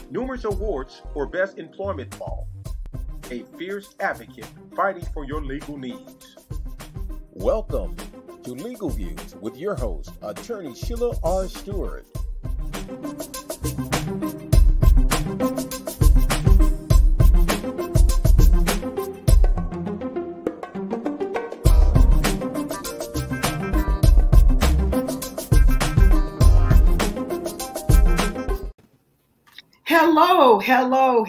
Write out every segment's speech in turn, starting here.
numerous awards for Best Employment Law, a fierce advocate fighting for your legal needs. Welcome to Legal Views with your host, Attorney Sheila R. Stewart.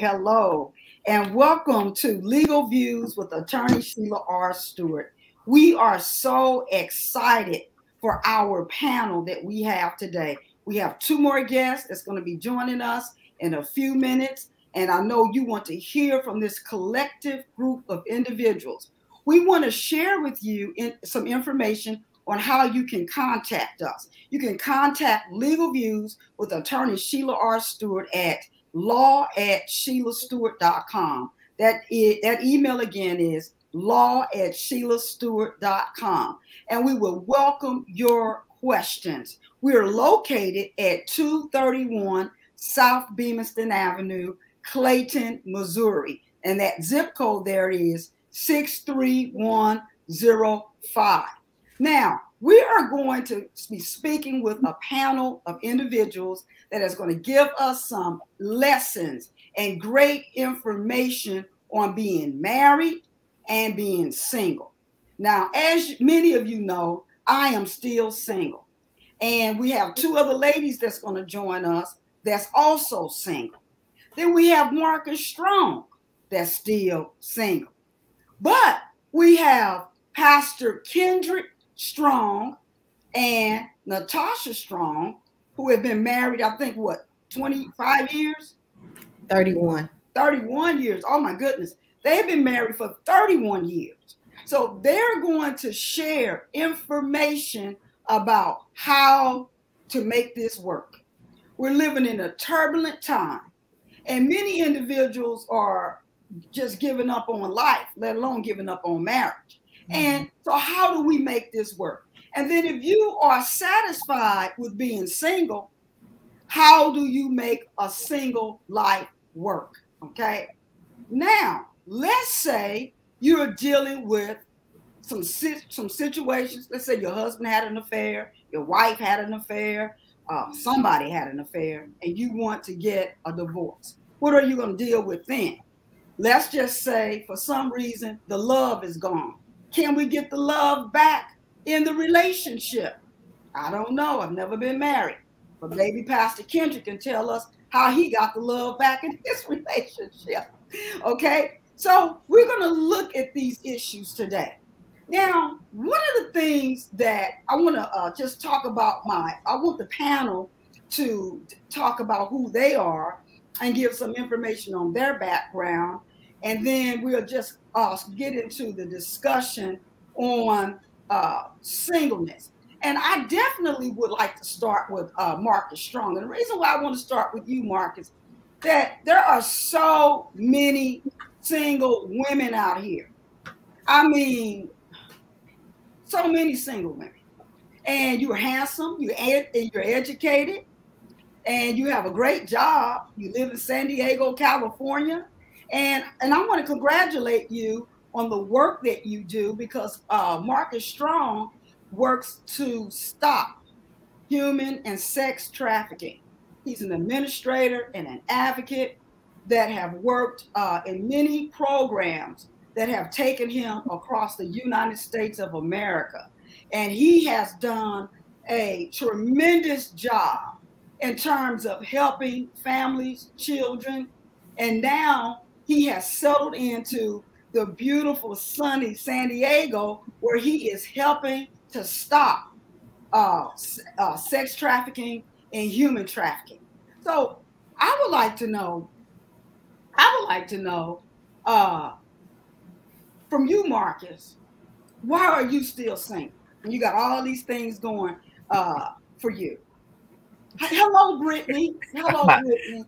Hello, and welcome to Legal Views with Attorney Sheila R. Stewart. We are so excited for our panel that we have today. We have two more guests that's going to be joining us in a few minutes, and I know you want to hear from this collective group of individuals. We want to share with you some information on how you can contact us. You can contact Legal Views with Attorney Sheila R. Stewart at law@sheilastewart.com. That email again is law@sheilastewart.com. And we will welcome your questions. We're located at 231 South Beamiston Avenue, Clayton, Missouri. And that zip code there is 63105. Now, we are going to be speaking with a panel of individuals that is going to give us some lessons and great information on being married and being single. Now, as many of you know, I am still single. And we have two other ladies that's going to join us that's also single. Then we have Marcus Strong that's still single. But we have Pastor Kendrick Strong and Natasha Strong, who have been married, I think, 25 years? 31. 31 years. Oh, my goodness. They've been married for 31 years. So they're going to share information about how to make this work. We're living in a turbulent time, and many individuals are just giving up on life, let alone giving up on marriage. And so how do we make this work? And then if you are satisfied with being single, how do you make a single life work? Okay. Now, let's say you're dealing with some situations. Let's say your husband had an affair, your wife had an affair, somebody had an affair, and you want to get a divorce. What are you going to deal with then? Let's just say for some reason, the love is gone. Can we get the love back in the relationship? I don't know. I've never been married. But maybe Pastor Kendrick can tell us how he got the love back in his relationship. Okay? So we're going to look at these issues today. Now, one of the things that I want to just talk about I want the panel to talk about who they are and give some information on their background. And then we'll just get into the discussion on singleness. And I definitely would like to start with Marcus Strong. And the reason why I want to start with you, Marcus, that there are so many single women out here. I mean, so many single women. And you're handsome, you're educated, and you have a great job. You live in San Diego, California. And I want to congratulate you on the work that you do, because Marcus Strong works to stop human and sex trafficking. He's an administrator and an advocate that have worked in many programs that have taken him across the United States of America. And he has done a tremendous job in terms of helping families, children, and now he has settled into the beautiful, sunny San Diego, where he is helping to stop sex trafficking and human trafficking. So I would like to know from you, Marcus, why are you still single? And you got all these things going for you. Hello, Brittany. Hello, Brittany.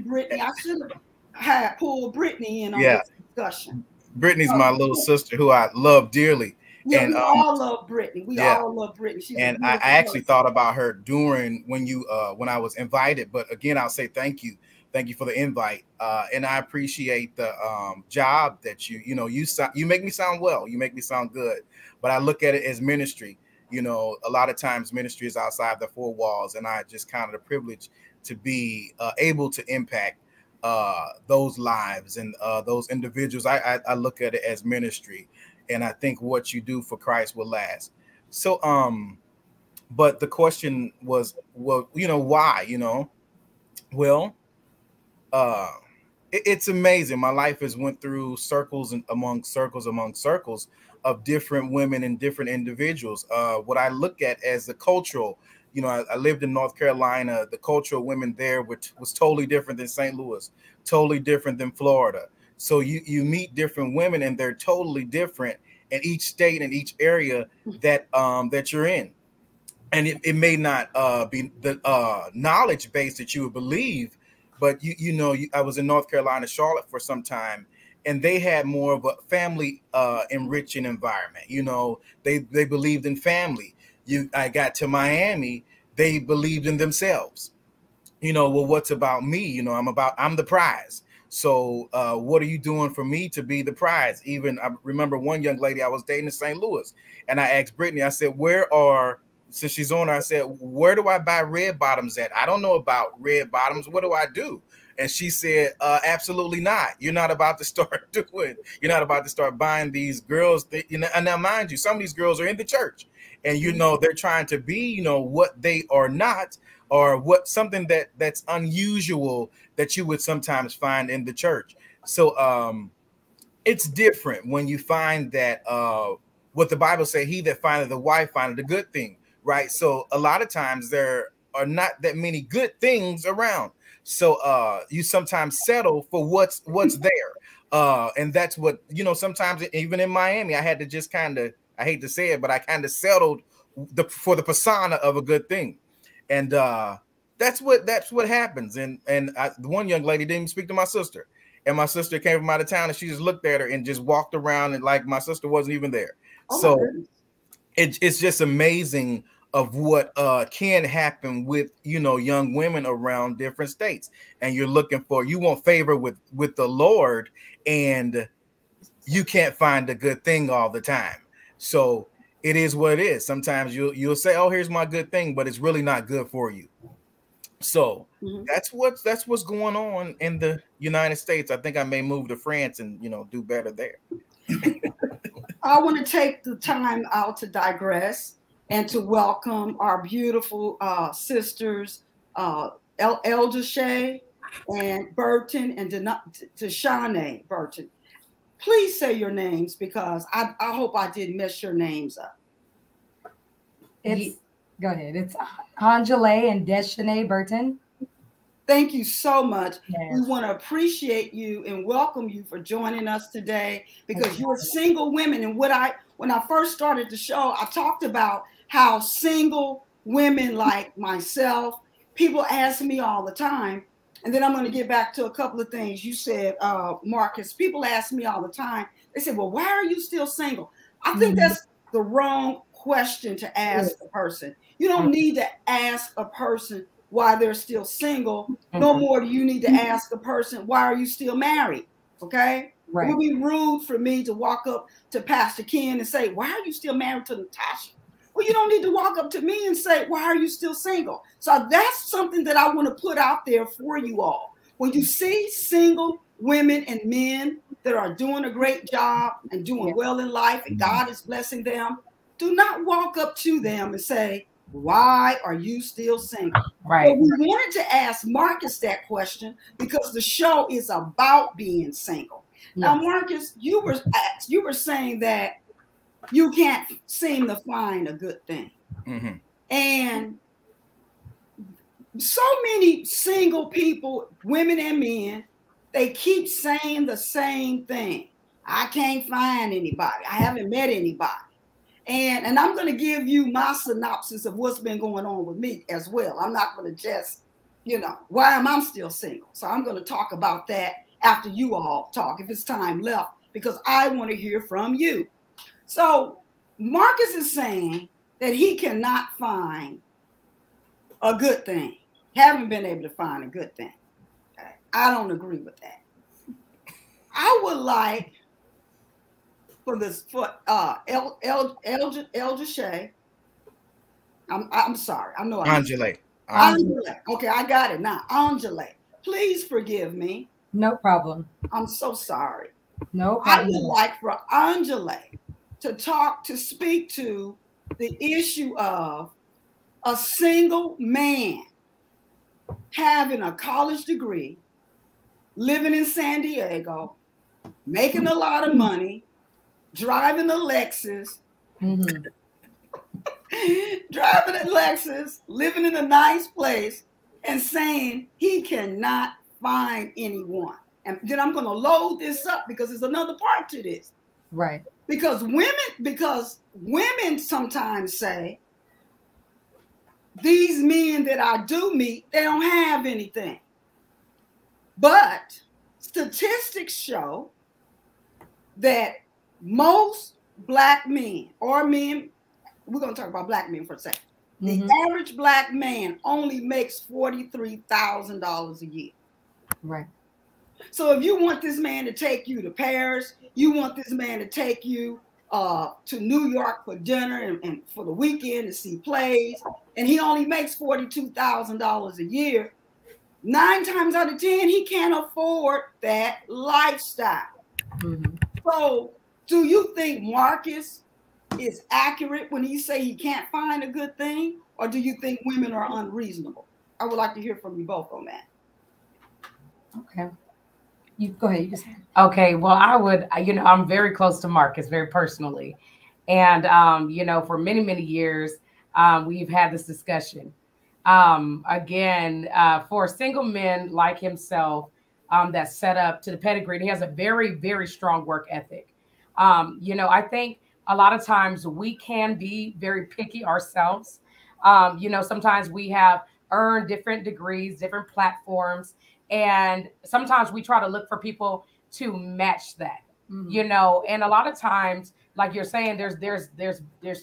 Brittany. I should have pulled Brittany in on this discussion. Brittany's my little sister who I love dearly. Yeah, we all love Brittany. We all love Brittany. She's and I actually thought about her during when I was invited. But again, I'll say thank you for the invite, and I appreciate the job that you make me sound well. You make me sound good, but I look at it as ministry. A lot of times ministry is outside the four walls, and I just kind of the privilege to be able to impact those lives and those individuals. I look at it as ministry. And I think what you do for Christ will last. So, but the question was, well, why? Well, it's amazing. My life has went through circles among circles of different women and different individuals. What I look at as the cultural, I lived in North Carolina. The cultural women there was totally different than St. Louis, totally different than Florida. So you meet different women, and they're totally different in each state and each area that you're in. And it may not be the knowledge base that you would believe, but I was in North Carolina, Charlotte for some time, and they had more of a family enriching environment. They believed in family. I got to Miami, they believed in themselves. Well, what's about me? I'm the prize. So what are you doing for me to be the prize? Even I remember one young lady I was dating in St. Louis, and I asked Brittany, I said, since she's on her, I said, where do I buy red bottoms at? I don't know about red bottoms. What do I do? And she said, absolutely not. You're not about to start buying these girls. And now mind you, some of these girls are in the church, and they're trying to be, what they are not, or what something that's unusual that you would sometimes find in the church. So it's different when you find that what the Bible says, he that findeth a wife findeth a good thing, right? So a lot of times there are not that many good things around. So you sometimes settle for what's there. And that's what, sometimes even in Miami, I had to just I hate to say it, but I kind of settled for the persona of a good thing. And that's what happens. And the one young lady didn't even speak to my sister, and my sister came from out of town, and she just looked at her and just walked around, and like my sister wasn't even there. So it's just amazing of what can happen with young women around different states, and you want favor with the Lord, and you can't find a good thing all the time. So it is what it is. Sometimes you'll say, oh, here's my good thing, but it's really not good for you. So that's what's going on in the United States. I think I may move to France and do better there. I want to take the time out to digress and to welcome our beautiful sisters, Elder Shay and Burton, and Deshawnay Burton. Please say your names, because I hope I didn't mess your names up. Go ahead. It's Anjale and Deshawnay Burton. Thank you so much. Yes. We want to appreciate you and welcome you for joining us today, because you're single women. And when I first started the show, I talked about how single women like myself, people ask me all the time, and then I'm going to get back to a couple of things you said, Marcus. People ask me all the time. They say, well, why are you still single? I think that's the wrong question to ask a person. You don't need to ask a person why they're still single. No more do you need to ask a person, why are you still married? Okay? Right. It would be rude for me to walk up to Pastor Ken and say, why are you still married to Natasha? Well, you don't need to walk up to me and say, why are you still single? So that's something that I want to put out there for you all. When you see single women and men that are doing a great job and doing well in life, and God is blessing them, do not walk up to them and say, why are you still single? Right. But we wanted to ask Marcus that question because the show is about being single. Yes. Now, Marcus, you were saying that you can't seem to find a good thing. And so many single people, women and men, they keep saying the same thing. I can't find anybody. I haven't met anybody. And I'm going to give you my synopsis of what's been going on with me as well. I'm not going to just, why am I still single? So I'm going to talk about that after you all talk, if it's time left, because I want to hear from you. So Marcus is saying that he cannot find a good thing. Haven't been able to find a good thing. Okay. I don't agree with that. I would like for Elder Shay. I'm sorry. I know Angela. Okay, I got it now. Angela, please forgive me. No problem. I'm so sorry. No problem. I would like for Angela to speak to the issue of a single man having a college degree, living in San Diego, making a lot of money, driving a Lexus, living in a nice place, and saying he cannot find anyone. And then I'm going to load this up because there's another part to this. Right. Because women sometimes say, these men that I do meet, they don't have anything. But statistics show that most Black men or men, we're going to talk about Black men for a second. The average Black man only makes $43,000 a year. Right. So if you want this man to take you to Paris, you want this man to take you to New York for dinner and for the weekend to see plays, and he only makes $42,000 a year, 9 times out of 10, he can't afford that lifestyle. So do you think Marcus is accurate when he say he can't find a good thing, or do you think women are unreasonable? I would like to hear from you both on that. Okay. You go ahead. You Okay. Well, I would, I'm very close to Marcus, very personally. And, for many, many years, we've had this discussion. For single men like himself, that's set up to the pedigree, he has a very, very strong work ethic. I think a lot of times we can be very picky ourselves. Sometimes we have earned different degrees, different platforms, and sometimes we try to look for people to match that, and a lot of times, like you're saying, there's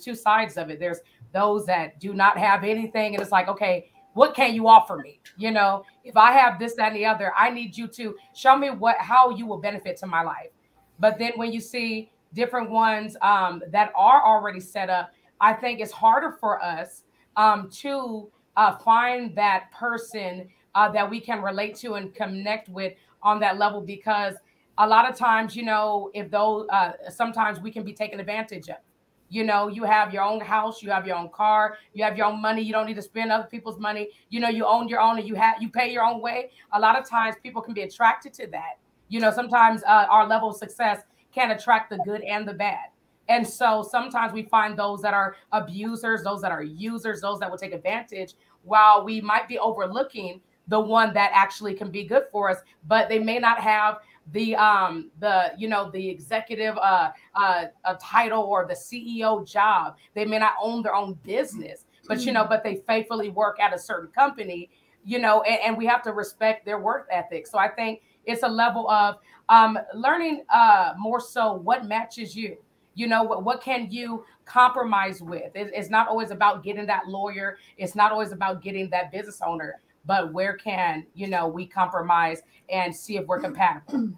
two sides of it. There's those that do not have anything, and it's like, okay, what can you offer me? If I have this, that, and the other, I need you to show me how you will benefit to my life. But then when you see different ones that are already set up, I think it's harder for us to find that person that we can relate to and connect with on that level, because a lot of times, if those sometimes we can be taken advantage of. You have your own house, you have your own car, you have your own money. You don't need to spend other people's money. You own your own, and you pay your own way. A lot of times people can be attracted to that. Sometimes our level of success can attract the good and the bad. And so sometimes we find those that are abusers, those that are users, those that will take advantage, while we might be overlooking the one that actually can be good for us, but they may not have the executive title or the CEO job. They may not own their own business, but but they faithfully work at a certain company, and we have to respect their work ethic. So I think it's a level of learning more so what matches you. What can you compromise with? It's not always about getting that lawyer. It's not always about getting that business owner, but where can, we compromise and see if we're compatible.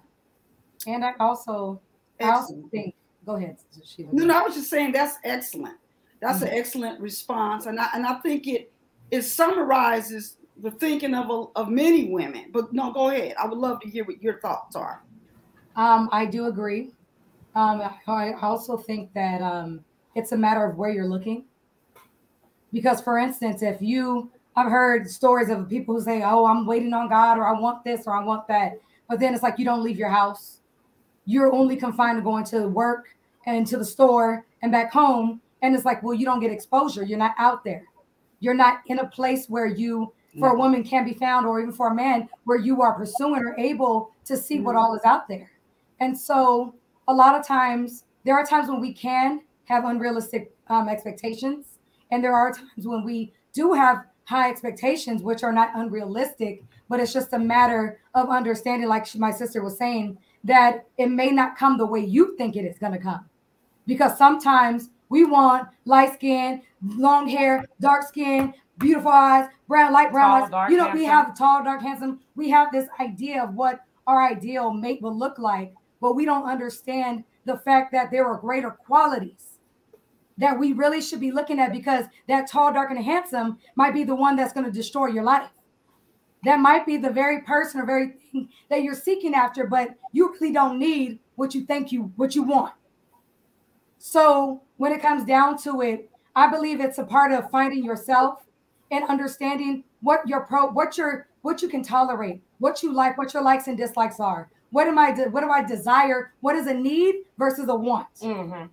And I also think, go ahead, Sheila. No, I was just saying that's excellent. That's an excellent response. And I think it summarizes the thinking of many women. But no, go ahead. I would love to hear what your thoughts are. I do agree. I also think that it's a matter of where you're looking. Because, for instance, I've heard stories of people who say, oh, I'm waiting on God, or I want this, or I want that. But then it's like you don't leave your house. You're only confined to going to work and to the store and back home. And it's like, well, you don't get exposure. You're not out there. You're not in a place where for a woman can be found, or even for a man, where you are pursuing or able to see what all is out there. And so a lot of times, there are times when we can have unrealistic expectations. And there are times when we do have high expectations, which are not unrealistic, but it's just a matter of understanding, like my sister was saying, that it may not come the way you think it is going to come. Because sometimes We want light skin, long hair, dark skin, beautiful eyes, brown, light brown eyes. Dark, You know, handsome. we have tall, dark, handsome. We have this idea of what our ideal mate will look like, but we don't understand the fact that there are greater qualities that we really should be looking at, because that tall, dark, and handsome might be the one that's going to destroy your life. That might be the very person or very thing that you're seeking after, but you really don't need what you want. So when it comes down to it, I believe it's a part of finding yourself and understanding what you can tolerate, what you like, what your likes and dislikes are. What do I desire? What is a need versus a want? Mm-hmm.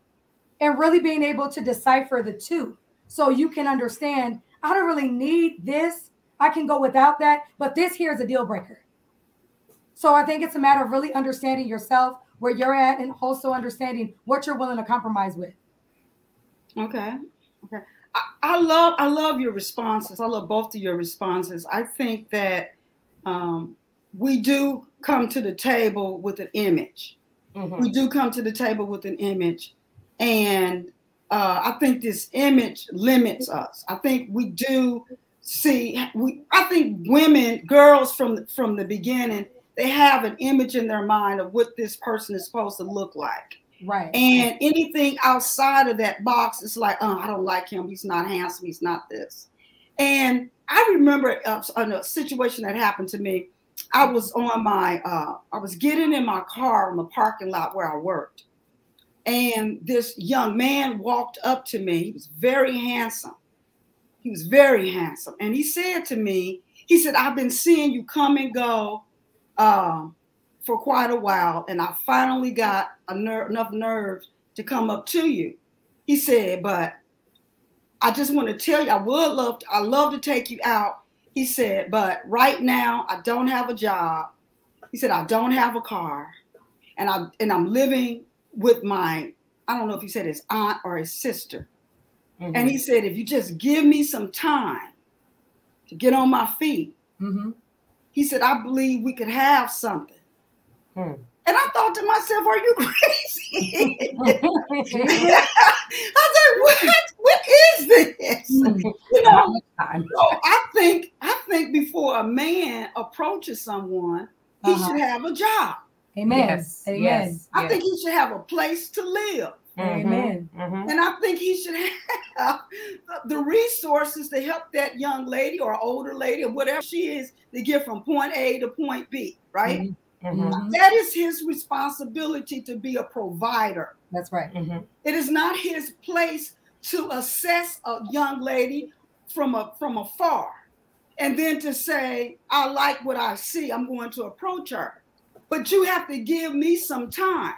And really being able to decipher the two, so you can understand, I don't really need this. I can go without that, but this here is a deal breaker. So I think it's a matter of really understanding yourself, where you're at, and also understanding what you're willing to compromise with. Okay. I love your responses. I love both of your responses. I think that we do come to the table with an image. Mm-hmm. We do come to the table with an image, and I think this image limits us. I think we do see. I think women, girls from the beginning, they have an image in their mind of what this person is supposed to look like. Right. And anything outside of that box is like, I don't like him. He's not handsome. He's not this. And I remember a situation that happened to me. I was I was getting in my car in the parking lot where I worked. And this young man walked up to me. He was very handsome. And he said to me, he said, I've been seeing you come and go for quite a while, and I finally got enough nerve to come up to you. He said, but I just want to tell you, I love to take you out. He said, but right now I don't have a job. He said, I don't have a car, and I'm living with I don't know if he said his aunt or his sister. Mm-hmm. And he said, if you just give me some time to get on my feet, mm-hmm. He said, I believe we could have something. And I thought to myself, are you crazy? I said, what is this? You know, so I think before a man approaches someone, he should have a job. Amen. Yes. Amen. Yes. I think he should have a place to live. Amen. Mm-hmm. And I think he should have the resources to help that young lady or older lady or whatever she is to get from point A to point B, right? Mm-hmm. That is his responsibility, to be a provider. That's right. Mm-hmm. It is not his place to assess a young lady from afar and then to say, I like what I see, I'm going to approach her. But you have to give me some time.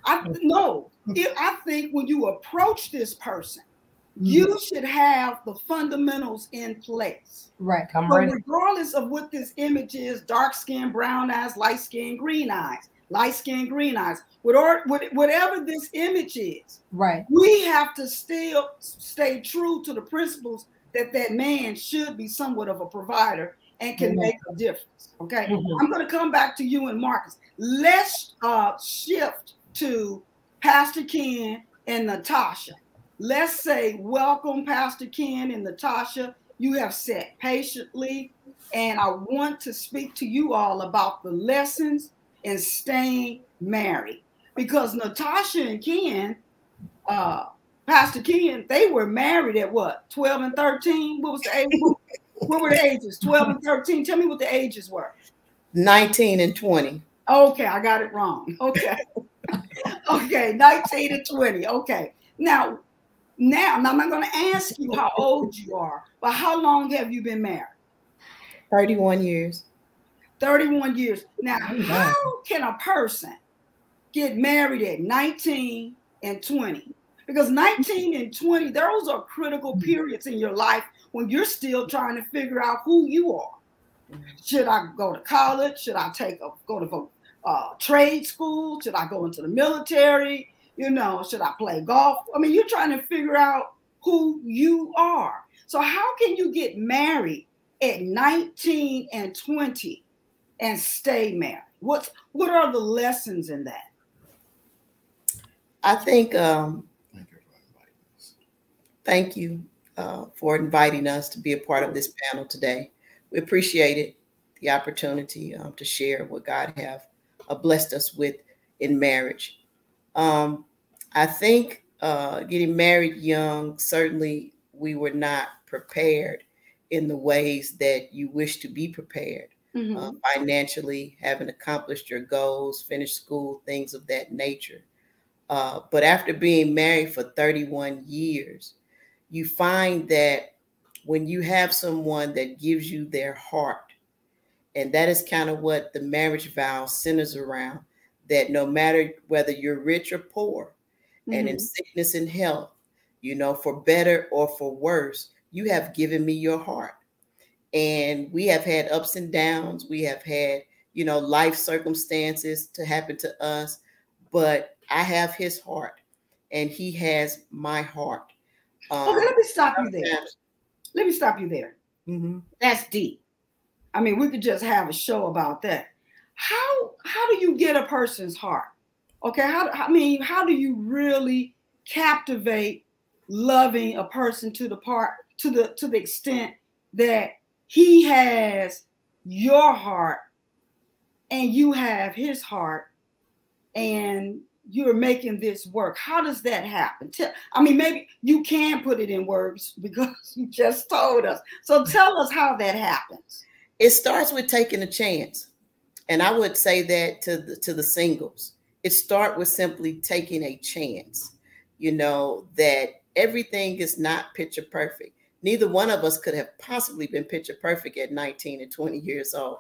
I think when you approach this person, you should have the fundamentals in place. Right. But regardless of what this image is, dark skin, brown eyes, light skin, green eyes, whatever this image is, right, we have to still stay true to the principles that man should be somewhat of a provider and can make a difference. Okay. Mm-hmm. I'm going to come back to you and Marcus. Let's shift to Pastor Ken and Natasha. Let's say, welcome, Pastor Ken and Natasha. You have sat patiently, and I want to speak to you all about the lessons in staying married. Because Natasha and Ken, Pastor Ken, they were married at what, 12 and 13? What was the age? What were the ages? 12 and 13? Tell me what the ages were. 19 and 20. Okay, I got it wrong. Okay. Okay, 19 and 20. Okay. Now I'm not going to ask you how old you are, but how long have you been married? 31 years. 31 years. Now, how can a person get married at 19 and 20? Because 19 and 20, those are critical periods in your life when you're still trying to figure out who you are. Should I go to college? Should I go to trade school? Should I go into the military? You know, should I play golf? I mean, you're trying to figure out who you are. So how can you get married at 19 and 20 and stay married? What are the lessons in that? I think Thank you for inviting us to be a part of this panel today. We appreciate it, the opportunity to share what God have blessed us with in marriage. I think getting married young, certainly we were not prepared in the ways that you wish to be prepared. Financially, having accomplished your goals, finished school, things of that nature. But after being married for 31 years, you find that when you have someone that gives you their heart, and that is kind of what the marriage vow centers around, that no matter whether you're rich or poor, and in sickness and health, you know, for better or for worse, you have given me your heart. And we have had ups and downs. We have had, you know, life circumstances to happen to us, but I have his heart and he has my heart. Okay, let me stop you there. Let me stop you there. That's deep. I mean, we could just have a show about that. How do you get a person's heart? Okay, how do you really captivate loving a person to the extent that he has your heart and you have his heart and you're making this work? How does that happen? I mean, maybe you can put it in words because you just told us. So tell us how that happens. It starts with taking a chance. And I would say that to the singles. It starts with simply taking a chance. You know, that everything is not picture perfect. Neither one of us could have possibly been picture perfect at 19 and 20 years old.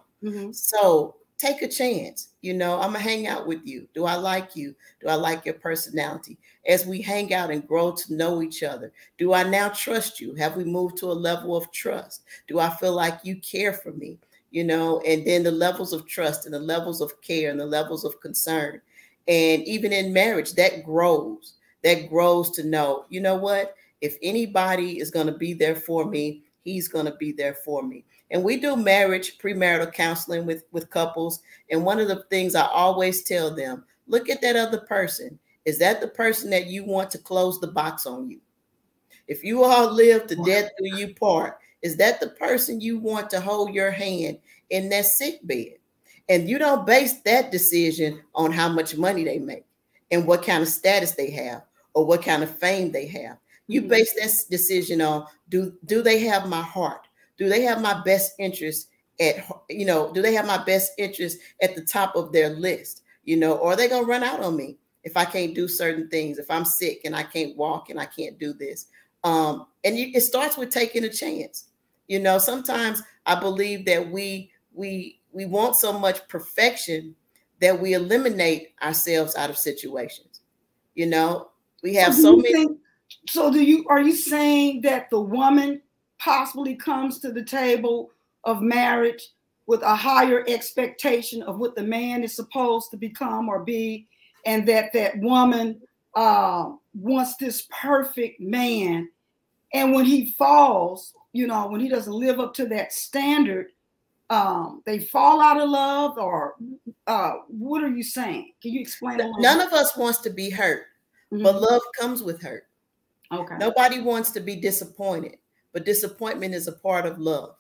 So take a chance. You know, I'm going to hang out with you. Do I like you? Do I like your personality? As we hang out and grow to know each other, do I now trust you? Have we moved to a level of trust? Do I feel like you care for me? You know, and then the levels of trust and the levels of care and the levels of concern. And even in marriage, that grows to know, you know what? If anybody is going to be there for me, he's going to be there for me. And we do marriage, premarital counseling with couples. And one of the things I always tell them, look at that other person. Is that the person that you want to close the box on you? If you all live to death do you part, is that the person you want to hold your hand in that sick bed? And you don't base that decision on how much money they make and what kind of status they have or what kind of fame they have. You base that decision on, do they have my heart? Do they have my best interest do they have my best interest at the top of their list? You know, or are they going to run out on me if I can't do certain things, if I'm sick and I can't walk and I can't do this? It starts with taking a chance. You know, sometimes I believe that we want so much perfection that we eliminate ourselves out of situations. You know, we have so many. Are you saying that the woman possibly comes to the table of marriage with a higher expectation of what the man is supposed to become or be, and that woman wants this perfect man, and when he falls, you know, when he doesn't live up to that standard, they fall out of love? Or what are you saying? Can you explain a little None of us wants to be hurt, but love comes with hurt. Okay. Nobody wants to be disappointed, but disappointment is a part of love.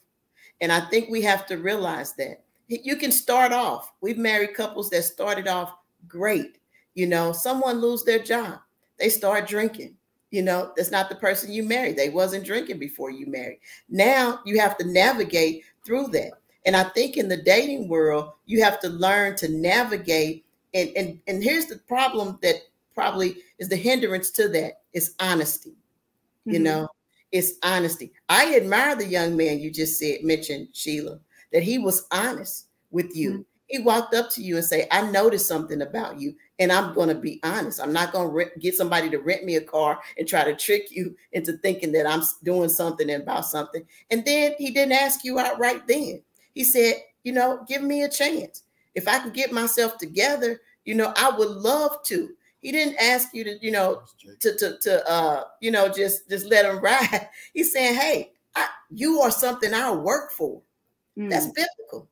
And I think we have to realize that. You can start off. We've married couples that started off great. You know, someone lose their job. They start drinking. You know, that's not the person you married. They wasn't drinking before you married. Now you have to navigate through that. And I think in the dating world, you have to learn to navigate. And here's the problem that probably is the hindrance to that, is honesty. You know, it's honesty. I admire the young man you just mentioned, Sheila, that he was honest with you. He walked up to you and say, I noticed something about you and I'm going to be honest. I'm not going to get somebody to rent me a car and try to trick you into thinking that I'm doing something about something. And then he didn't ask you outright then. He said, you know, give me a chance. If I can get myself together, you know, I would love to. He didn't ask you to, you know, just let him ride. He's saying, hey, you are something I'll work for. That's biblical.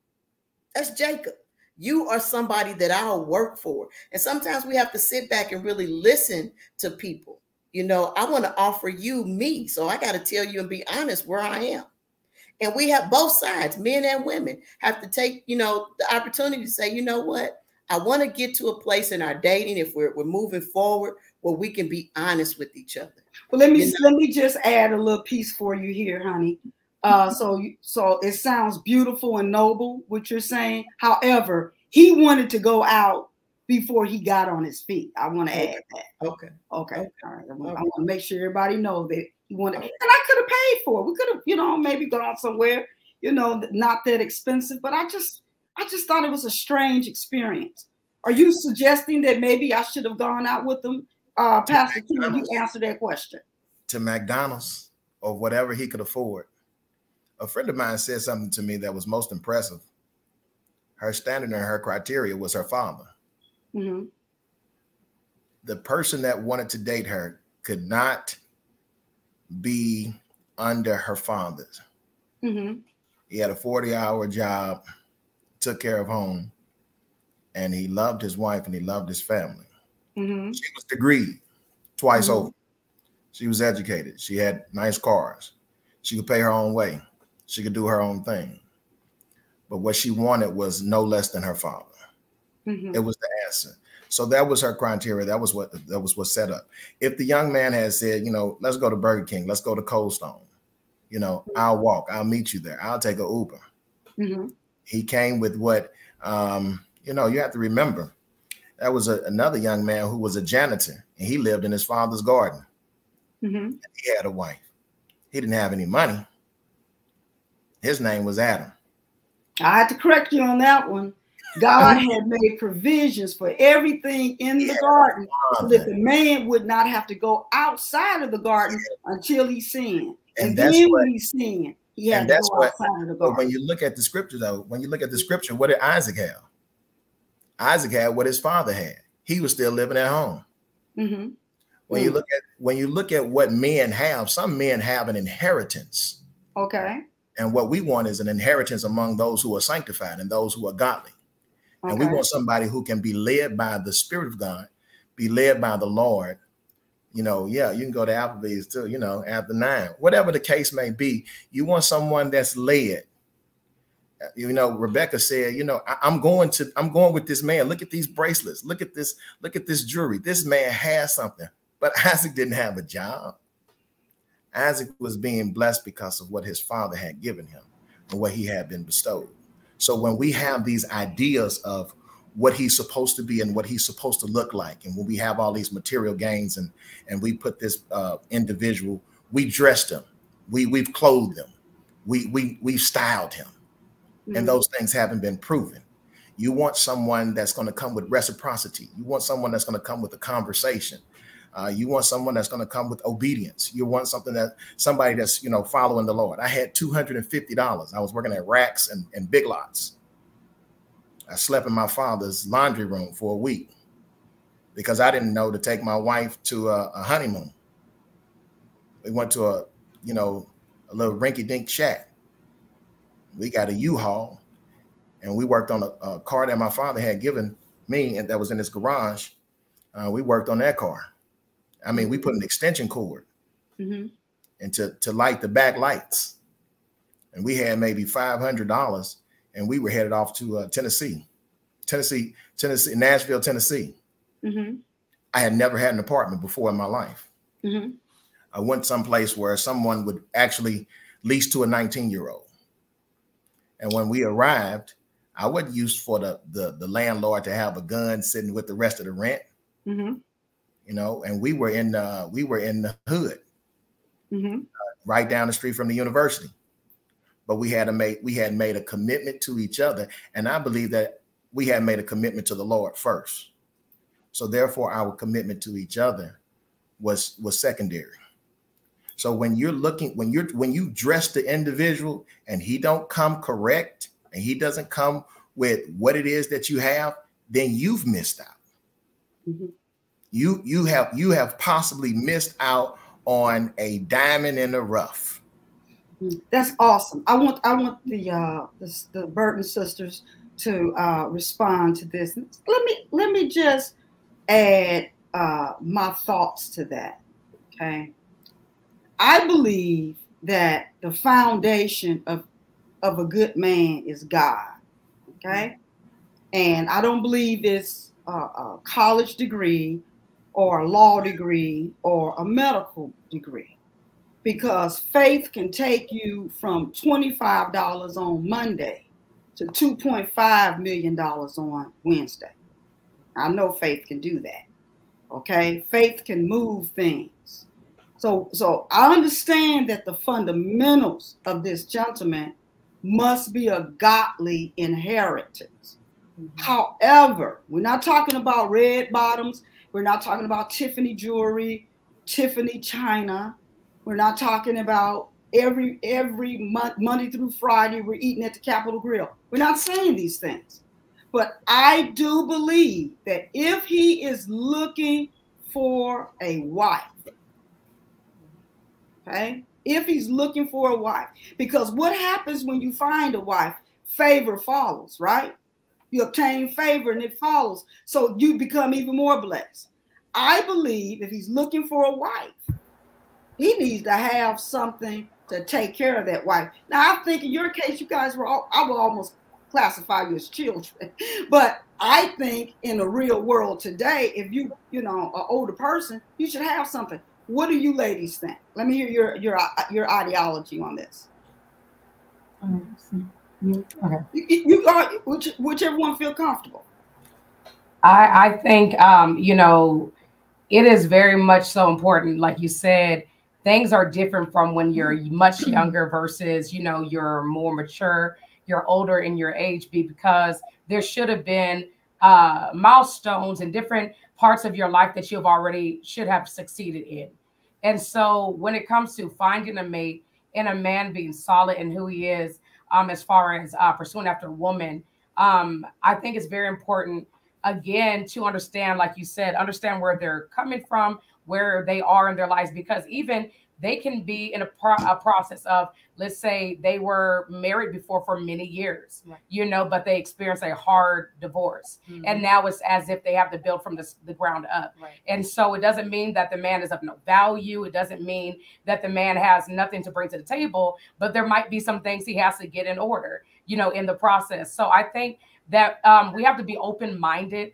That's Jacob. You are somebody that I'll work for. And sometimes we have to sit back and really listen to people, You know, I want to offer you me. So I got to tell you and be honest where I am. And we have both sides, men and women, have to take, you know, the opportunity to say, you know what, I want to get to a place in our dating, if we're moving forward, where we can be honest with each other. Well, let me just add a little piece for you here, honey. So it sounds beautiful and noble what you're saying. However, he wanted to go out before he got on his feet. I want to add that. Okay. All right. I want to make sure everybody knows that he wanted, and I could have paid for it. We could have, you know, maybe gone somewhere, you know, not that expensive. But I just thought it was a strange experience. Are you suggesting that maybe I should have gone out with him, Pastor Ken? You answer that question. To McDonald's or whatever he could afford. A friend of mine said something to me that was most impressive. Her standard and her criteria was her father. Mm-hmm. The person that wanted to date her could not be under her father's. Mm-hmm. He had a 40-hour job, took care of home, and he loved his wife and he loved his family. Mm-hmm. She was degreed twice over. She was educated. She had nice cars. She could pay her own way. She could do her own thing. But what she wanted was no less than her father. Mm-hmm. It was the answer. So that was her criteria. That was what set up. If the young man had said, you know, let's go to Burger King, let's go to Cold Stone, you know, I'll walk, I'll meet you there, I'll take an Uber. Mm-hmm. He came with what, you know, you have to remember, that was another young man who was a janitor, and he lived in his father's garden. Mm-hmm. He had a wife. He didn't have any money. His name was Adam. I had to correct you on that one. God had made provisions for everything in the garden so that the man would not have to go outside of the garden until he sinned. And then when he sinned, he had to go outside of the garden. When you look at the scripture, though, when you look at the scripture, what did Isaac have? Isaac had what his father had. He was still living at home. Mm-hmm. When you look at what men have, some men have an inheritance. Okay. And what we want is an inheritance among those who are sanctified and those who are godly. Okay. And we want somebody who can be led by the Spirit of God, be led by the Lord. You know, yeah, you can go to Applebee's too, you know, after 9, whatever the case may be. You want someone that's led. You know, Rebecca said, you know, I'm going with this man. Look at these bracelets. Look at this jewelry. This man has something. But Isaac didn't have a job. Isaac was being blessed because of what his father had given him and what he had been bestowed. So when we have these ideas of what he's supposed to be and what he's supposed to look like, and when we have all these material gains and we put this individual, we dressed him, we've clothed him, we've styled him, and those things haven't been proven. You want someone that's going to come with reciprocity. You want someone that's going to come with a conversation. You want someone that's going to come with obedience. You want somebody that's, you know, following the Lord. I had $250. I was working at Racks and Big Lots. I slept in my father's laundry room for a week because I didn't know to take my wife to a honeymoon. We went to a little rinky-dink shack. We got a U-Haul, and we worked on a car that my father had given me, and that was in his garage. We worked on that car. I mean, we put an extension cord and to light the back lights. And we had maybe $500, and we were headed off to Nashville, Tennessee. Mm-hmm. I had never had an apartment before in my life. Mm-hmm. I went someplace where someone would actually lease to a 19-year-old. And when we arrived, I wasn't used for the landlord to have a gun sitting with the rest of the rent. Mm-hmm. You know, and we were in the hood, right down the street from the university. But we had made a commitment to each other, and I believe that we had made a commitment to the Lord first. So therefore, our commitment to each other was secondary. So when you dress the individual and he don't come correct and he doesn't come with what it is that you have, then you've missed out. Mm-hmm. You have possibly missed out on a diamond in the rough. That's awesome. I want the Burton sisters to respond to this. Let me just add my thoughts to that. Okay. I believe that the foundation of a good man is God. Okay. And I don't believe it's a college degree or a law degree or a medical degree, because faith can take you from $25 on Monday to $2.5 million on Wednesday. I know faith can do that. Okay. Faith can move things. So I understand that the fundamentals of this gentleman must be a godly inheritance. However, we're not talking about red bottoms. We're not talking about Tiffany jewelry, Tiffany china. We're not talking about every month, Monday through Friday, we're eating at the Capitol Grill. We're not saying these things. But I do believe that if he is looking for a wife, okay, if he's looking for a wife, because what happens when you find a wife? Favor follows, right? You obtain favor and it follows. So you become even more blessed. I believe if he's looking for a wife, he needs to have something to take care of that wife. Now, I think in your case, you guys were all, I would almost classify you as children. But I think in the real world today, if you know, an older person, you should have something. What do you ladies think? Let me hear your ideology on this. Okay. You are whichever one feel comfortable. I think you know, it is very much so important. Like you said, things are different from when you're much younger versus, you know, you're more mature, you're older in your age, because there should have been milestones and different parts of your life that you've already should have succeeded in. And so when it comes to finding a mate and a man being solid in who he is, as far as pursuing after a woman, I think it's very important, again, to understand, like you said, understand where they're coming from, where they are in their lives, because even they can be in a process of, let's say they were married before for many years, right, you know, but they experienced a hard divorce. And now it's as if they have to build from the ground up. Right. And so it doesn't mean that the man is of no value. It doesn't mean that the man has nothing to bring to the table, but there might be some things he has to get in order, you know, in the process. So I think that we have to be open-minded,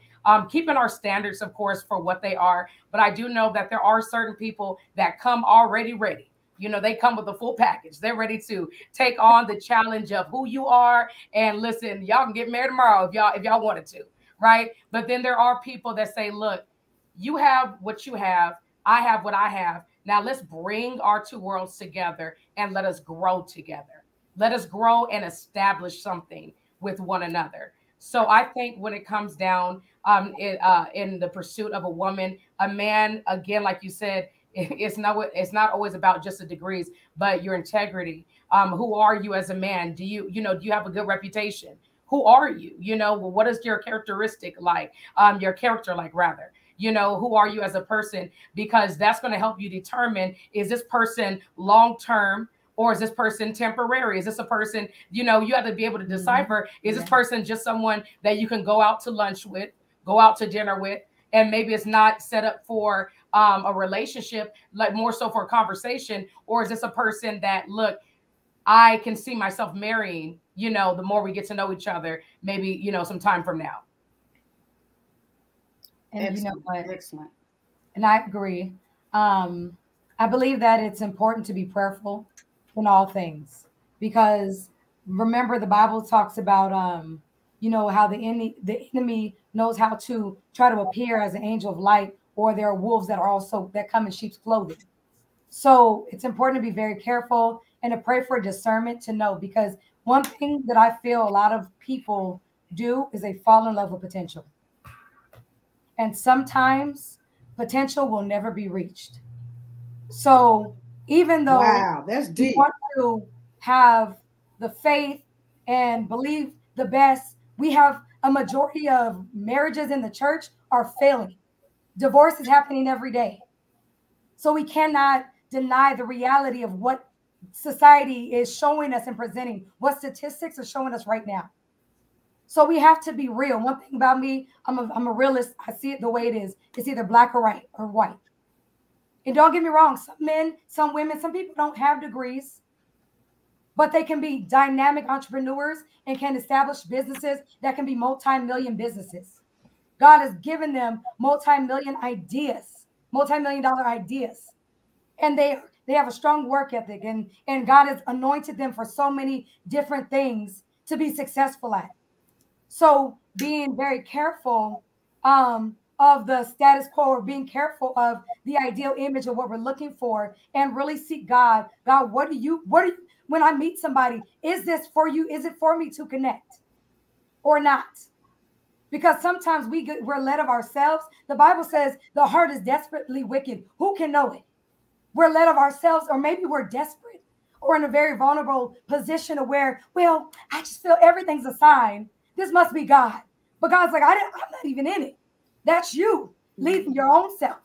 keeping our standards, of course, for what they are. But I do know that there are certain people that come already ready. You know, they come with the full package. They're ready to take on the challenge of who you are. And listen, y'all can get married tomorrow if y'all wanted to, right? But then there are people that say, look, you have what you have. I have what I have. Now let's bring our two worlds together and let us grow together. Let us grow and establish something with one another. So I think when it comes down in the pursuit of a woman, a man, again, like you said, it's not always about just the degrees, but your integrity. Who are you as a man? Do you have a good reputation? Who are you? You know, what is your characteristic like? Your character like, rather. You know, who are you as a person? Because that's going to help you determine, is this person long-term, or is this person temporary? Is this a person, you know, you have to be able to decipher, is this person just someone that you can go out to lunch with, go out to dinner with, and maybe it's not set up for a relationship, like more so for a conversation? Or is this a person that, look, I can see myself marrying, you know, the more we get to know each other, maybe, you know, some time from now. And Excellent. You know what? Excellent. And I agree. I believe that it's important to be prayerful in all things, because remember the Bible talks about you know, how the enemy knows how to try to appear as an angel of light, or there are wolves that are also that come in sheep's clothing. So it's important to be very careful and to pray for discernment to know, because one thing that I feel a lot of people do is they fall in love with potential. And sometimes potential will never be reached. So even though wow, that's deep, we want to have the faith and believe the best, we have a majority of marriages in the church are failing. Divorce is happening every day. So we cannot deny the reality of what society is showing us and presenting, what statistics are showing us right now. So we have to be real. One thing about me, I'm a realist. I see it the way it is. It's either black or white. And don't get me wrong, some men, some women, some people don't have degrees, but they can be dynamic entrepreneurs and can establish businesses that can be multi-million businesses. God has given them multi-million ideas, multi-million dollar ideas. And they have a strong work ethic, and God has anointed them for so many different things to be successful at. So being very careful of the status quo, or being careful of the ideal image of what we're looking for, and really seek God. God, what do you, when I meet somebody, is this for you? Is it for me to connect or not? Because sometimes we're led of ourselves. The Bible says the heart is desperately wicked. Who can know it? We're led of ourselves, or maybe we're desperate or in a very vulnerable position of where, well, I just feel everything's a sign. This must be God. But God's like, I'm not even in it. That's you leading your own self.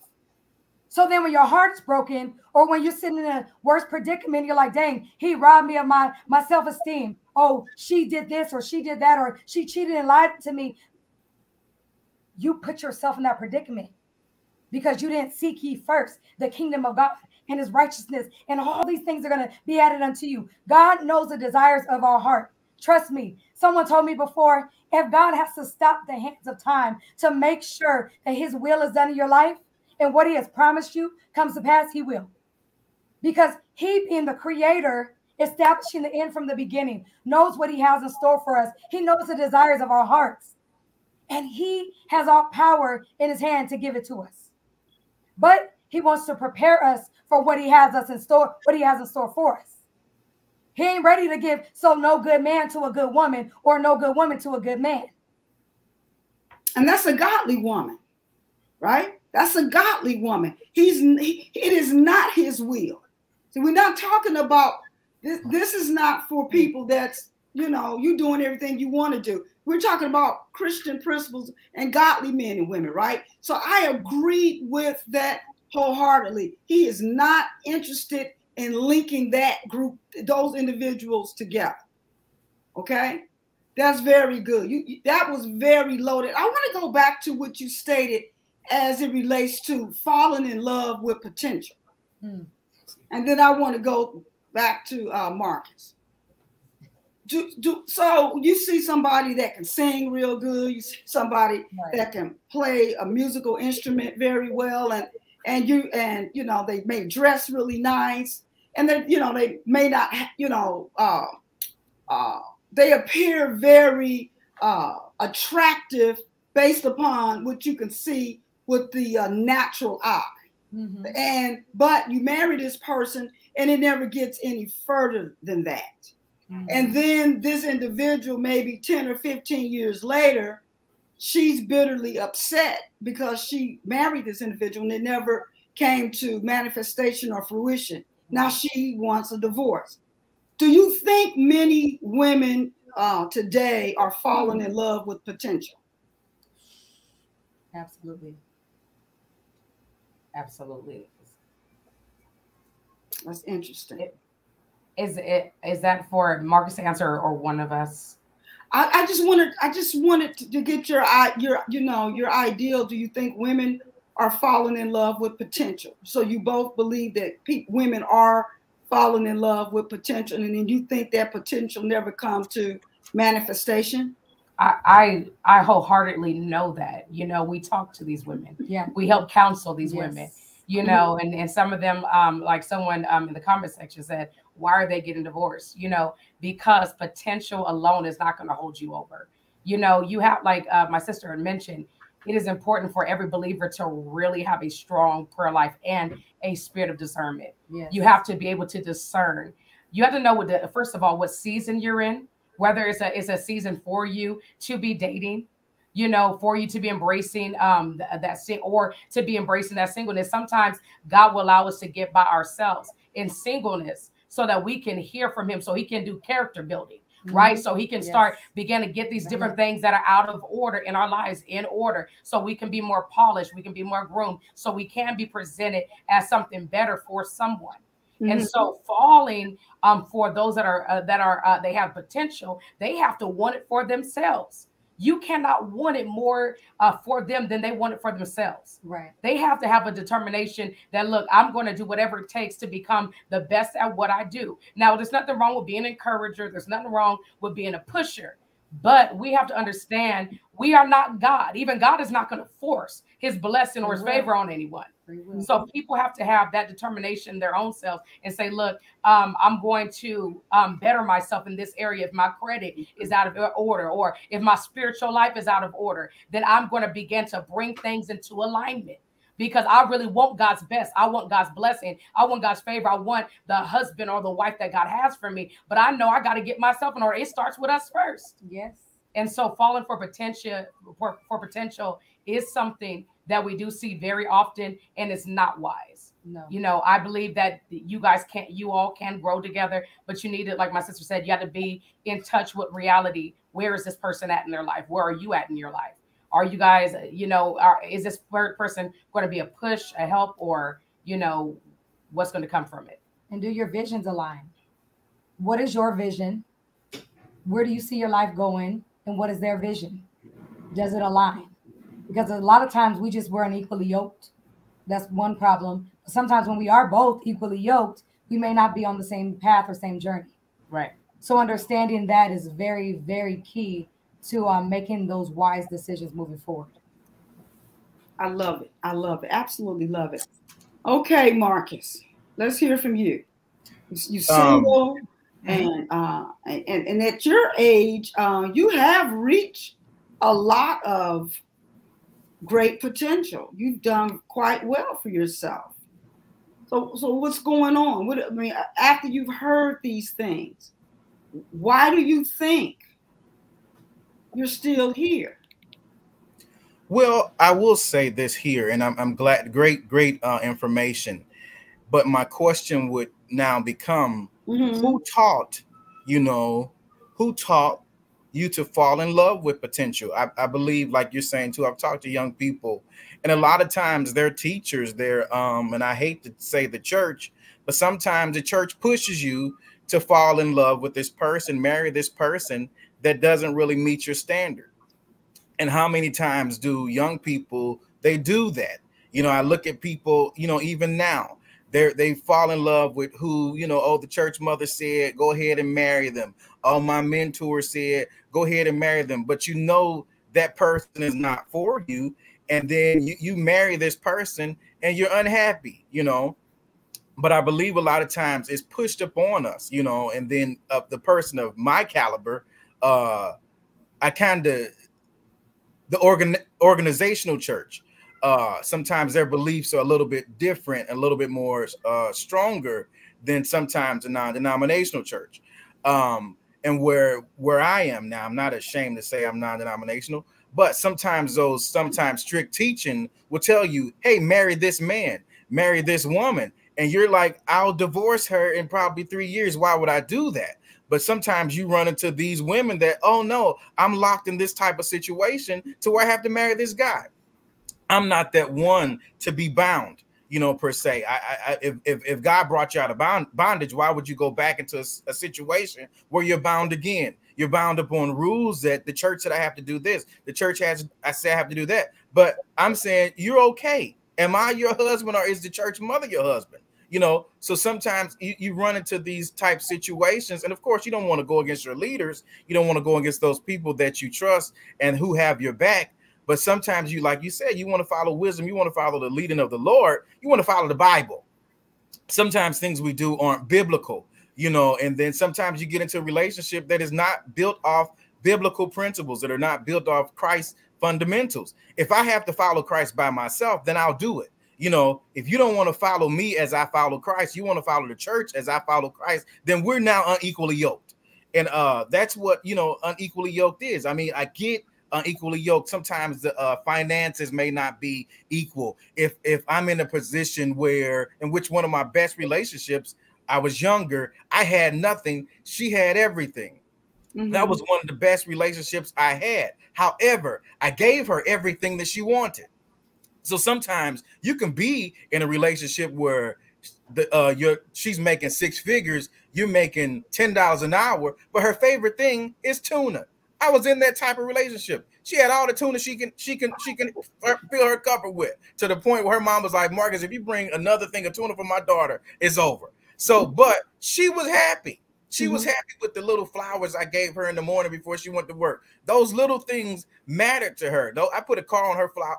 So then when your heart's broken, or when you're sitting in a worse predicament, you're like, dang, he robbed me of my self-esteem. Oh, she did this, or she did that, or she cheated and lied to me. You put yourself in that predicament because you didn't seek ye first the kingdom of God and his righteousness, and all these things are going to be added unto you. God knows the desires of our heart. Trust me. Someone told me before, if God has to stop the hands of time to make sure that his will is done in your life and what he has promised you comes to pass, he will. Because he, being the creator, establishing the end from the beginning, knows what he has in store for us. He knows the desires of our hearts. And he has all power in his hand to give it to us. But he wants to prepare us for what he has us in store, what he has in store for us. He ain't ready to give no good man to a good woman, or no good woman to a good man. And that's a godly woman, right? That's a godly woman. It is not his will. So we're not talking about this. This is not for people that's, you doing everything you want to do. We're talking about Christian principles and godly men and women, right? So I agree with that wholeheartedly. He is not interested in linking that group, those individuals together. Okay? That's very good. That was very loaded. I want to go back to what you stated as it relates to falling in love with potential. And then I want to go back to Marcus. So you see somebody that can sing real good. You see somebody that can play a musical instrument very well, and they may dress really nice, and then they may not, they appear very attractive based upon what you can see with the natural eye. Mm-hmm. But you marry this person and it never gets any further than that. Mm-hmm. And then this individual, maybe 10 or 15 years later, she's bitterly upset because she married this individual and it never came to manifestation or fruition. Now she wants a divorce. Do you think many women today are falling in love with potential? Absolutely. Absolutely. That's interesting. Is that for Marcus to answer or one of us? I just wanted to get your ideal. Do you think women are falling in love with potential? So you both believe that women are falling in love with potential, and then you think that potential never comes to manifestation? I wholeheartedly know that. We talk to these women. Yeah. We help counsel these women. And some of them, like someone in the comment section said, why are they getting divorced? Because potential alone is not going to hold you over. You have, like my sister had mentioned, it is important for every believer to really have a strong prayer life and a spirit of discernment. Yes. You have to be able to discern. You have to know first of all, what season you're in, whether it's a season for you to be dating, for you to be embracing or to be embracing that singleness. Sometimes God will allow us to get by ourselves in singleness so that we can hear from him, so he can do character building, right? So he can begin to get these different things that are out of order in our lives in order, so we can be more polished, we can be more groomed, so we can be presented as something better for someone. Mm-hmm. And so falling for those that are they have potential, they have to want it for themselves. you cannot want it more for them than they want it for themselves. Right. They have to have a determination that, look, I'm going to do whatever it takes to become the best at what I do. Now, there's nothing wrong with being an encourager. There's nothing wrong with being a pusher. But we have to understand we are not God. Even God is not going to force his blessing or his favor on anyone. So people have to have that determination in their own self and say, look, I'm going to better myself in this area. If my credit is out of order, or if my spiritual life is out of order, then I'm going to begin to bring things into alignment. Because I really want God's best. I want God's blessing. I want God's favor. I want the husband or the wife that God has for me. But I know I got to get myself in order. It starts with us first. Yes. And so falling for potential is something that we do see very often, and it's not wise. No. You know, I believe that you all can grow together, but you need to, like my sister said, you have to be in touch with reality. Where is this person at in their life? Where are you at in your life? Are you guys, is this person going to be a push, a help, or, what's going to come from it? And do your visions align? What is your vision? Where do you see your life going? And what is their vision? Does it align? Because a lot of times we just weren't equally yoked. That's one problem. But sometimes when we are both equally yoked, we may not be on the same path or same journey. Right. So understanding that is very, very key to making those wise decisions moving forward. I love it. I love it. Absolutely love it. Okay, Marcus, let's hear from you. You're single, and at your age, you have reached a lot of great potential. You've done quite well for yourself. So what's going on? After you've heard these things, why do you think you're still here? Well, I will say this here, and I'm glad, great information. But my question would now become, who taught you to fall in love with potential? I believe, like you're saying too, I've talked to young people, and a lot of times their teachers, and I hate to say the church, but sometimes the church pushes you to fall in love with this person, marry this person that doesn't really meet your standard. And how many times do young people, they do that? I look at people, even now, they fall in love with who, the church mother said, go ahead and marry them. Oh, my mentor said, go ahead and marry them. But that person is not for you. And then you marry this person and you're unhappy, But I believe a lot of times it's pushed upon us, and then the person of my caliber, the organizational church, sometimes their beliefs are a little bit different, a little bit more stronger than sometimes a non-denominational church. And where I am now, I'm not ashamed to say I'm non-denominational, but sometimes strict teaching will tell you, hey, marry this man, marry this woman. And you're like, I'll divorce her in probably 3 years. Why would I do that? But sometimes you run into these women that, oh no, I'm locked in this type of situation to where I have to marry this guy. I'm not that one to be bound, per se. If God brought you out of bondage, why would you go back into a situation where you're bound again? You're bound upon rules that the church said I have to do this. The church I said I have to do that. But I'm saying, you're okay. Am I your husband, or is the church mother your husband? So sometimes you run into these type situations. And of course, you don't want to go against your leaders. You don't want to go against those people that you trust and who have your back. But sometimes like you said, you want to follow wisdom. You want to follow the leading of the Lord. You want to follow the Bible. Sometimes things we do aren't biblical, and then sometimes you get into a relationship that is not built off biblical principles, that are not built off Christ's fundamentals. If I have to follow Christ by myself, then I'll do it. If you don't want to follow me as I follow Christ, you want to follow the church as I follow Christ, then we're now unequally yoked. And that's what, unequally yoked is. I mean, I get unequally yoked. Sometimes the finances may not be equal. If I'm in a position in which one of my best relationships, I was younger, I had nothing, she had everything. That was one of the best relationships I had. However, I gave her everything that she wanted. So sometimes you can be in a relationship where she's making 6 figures, you're making $10 an hour, but her favorite thing is tuna. I was in that type of relationship. She had all the tuna she can fill her cupboard with, to the point where her mom was like, Marcus, if you bring another thing of tuna for my daughter, it's over. So, but she was happy. She was happy with the little flowers I gave her in the morning before she went to work. Those little things mattered to her. Though I put a car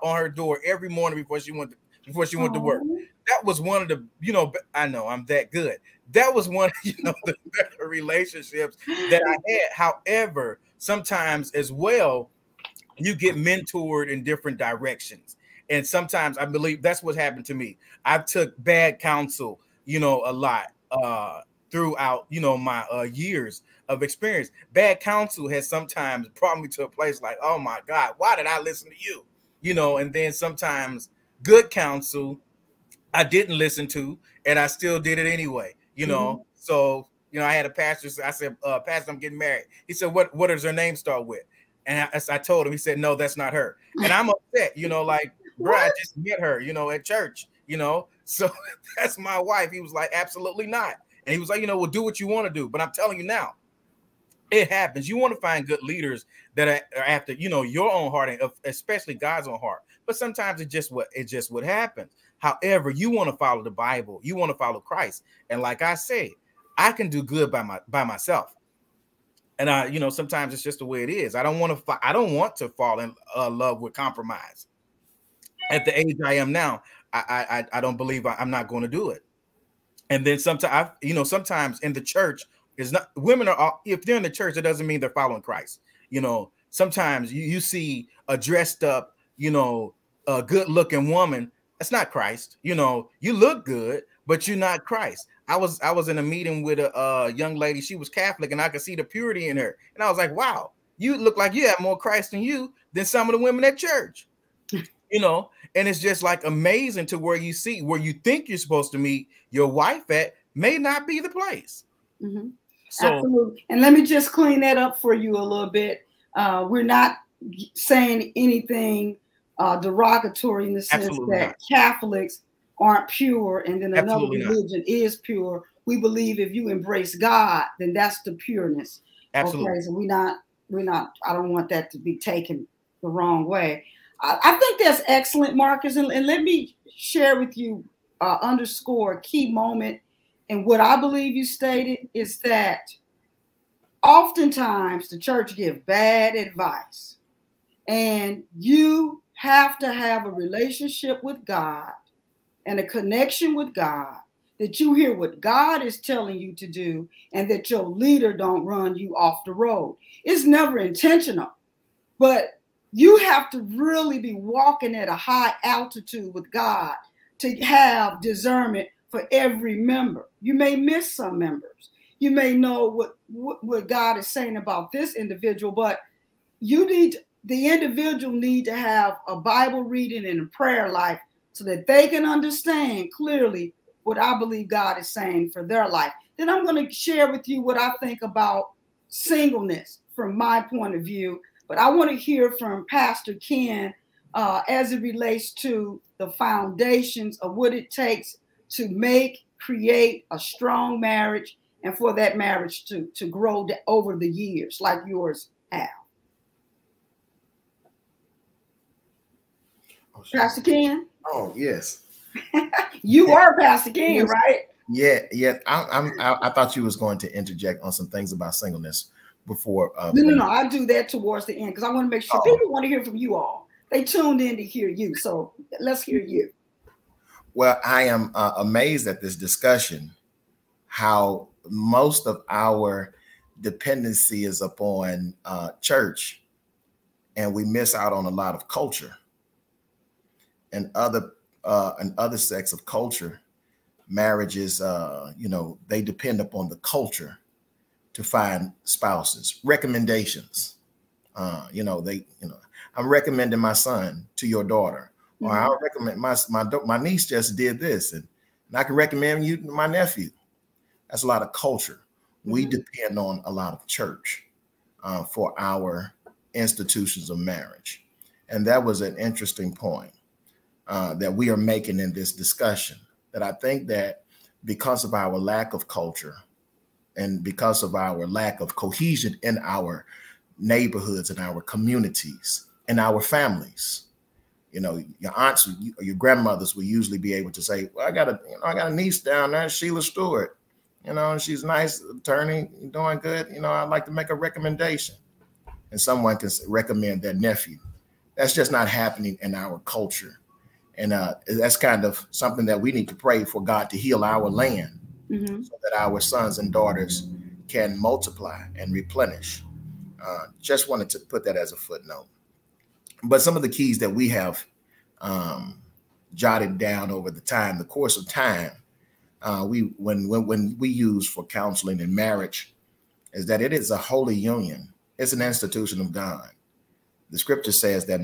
on her door every morning before she went to work. That was one of the, I know I'm that good. That was one of, the better relationships that I had. However, sometimes as well, you get mentored in different directions. And sometimes I believe that's what happened to me. I took bad counsel, a lot throughout, my years of experience. Bad counsel has sometimes brought me to a place like, oh my God, why did I listen to you? And then sometimes good counsel I didn't listen to, and I still did it anyway, So, I had a pastor. I said, Pastor, I'm getting married. He said, what does her name start with? And I told him, he said, no, that's not her. And I'm upset, like, bro, I just met her, at church, so that's my wife. He was like, absolutely not. And he was like, well, do what you want to do. But I'm telling you now, it happens. You want to find good leaders that are after, your own heart, and especially God's own heart. But sometimes it's just what happens. However, you want to follow the Bible. You want to follow Christ. And like I say, I can do good by myself. And sometimes it's just the way it is. I don't want to fall in love with compromise. At the age I am now, I don't believe I'm not going to do it. And then sometimes, sometimes in the church, is not women are, if they're in the church, it doesn't mean they're following Christ. Sometimes you see a dressed up, a good looking woman. That's not Christ. You look good, but you're not Christ. I was in a meeting with a young lady. She was Catholic, and I could see the purity in her. And I was like, wow, you look like you have more Christ in you than some of the women at church. And it's just like amazing to where you think you're supposed to meet your wife at may not be the place. Mm-hmm. So, absolutely. And let me just clean that up for you a little bit. We're not saying anything derogatory in the sense that Catholics aren't pure and then another religion is pure. We believe if you embrace God, then that's the pureness. Absolutely. Okay, so we're not, I don't want that to be taken the wrong way. I think that's excellent, Marcus. And let me share with you, underscore a key moment. And what I believe you stated is that oftentimes the church gives bad advice. And you have to have a relationship with God and a connection with God, that you hear what God is telling you to do and that your leader don't run you off the road. It's never intentional, but you have to really be walking at a high altitude with God to have discernment for every member. You may miss some members. You may know what God is saying about this individual, but the individual need to have a Bible reading and a prayer life so that they can understand clearly what I believe God is saying for their life. Then I'm going to share with you what I think about singleness from my point of view. But I want to hear from Pastor Ken as it relates to the foundations of what it takes to create a strong marriage and for that marriage to grow over the years like yours have. Oh, Pastor Ken? Oh, yes. You are Pastor Ken, right? Yeah. I thought you was going to interject on some things about singleness before. No. I do that towards the end because I want to make sure people want to hear from you all. They tuned in to hear you, so let's hear you. Well, I am amazed at this discussion, how most of our dependency is upon church, and we miss out on a lot of culture and other sects of culture. Marriages, they depend upon the culture to find spouses. Recommendations, I'm recommending my son to your daughter, or I'll recommend my niece just did this, and I can recommend you to my nephew. That's a lot of culture. We depend on a lot of church for our institutions of marriage. And that was an interesting point that we are making in this discussion, that I think that because of our lack of culture and because of our lack of cohesion in our neighborhoods, in our communities, in our families. You know, your aunts or your grandmothers will usually be able to say, well, I got a niece down there, Sheila Stewart, you know, and she's a nice attorney, doing good. You know, I'd like to make a recommendation. And someone can recommend their nephew. That's just not happening in our culture. And that's kind of something that we need to pray for God to heal our land, so that our sons and daughters can multiply and replenish. Just wanted to put that as a footnote. But some of the keys that we have jotted down over the course of time, when we use for counseling and marriage, is that it is a holy union. It's an institution of God. The scripture says that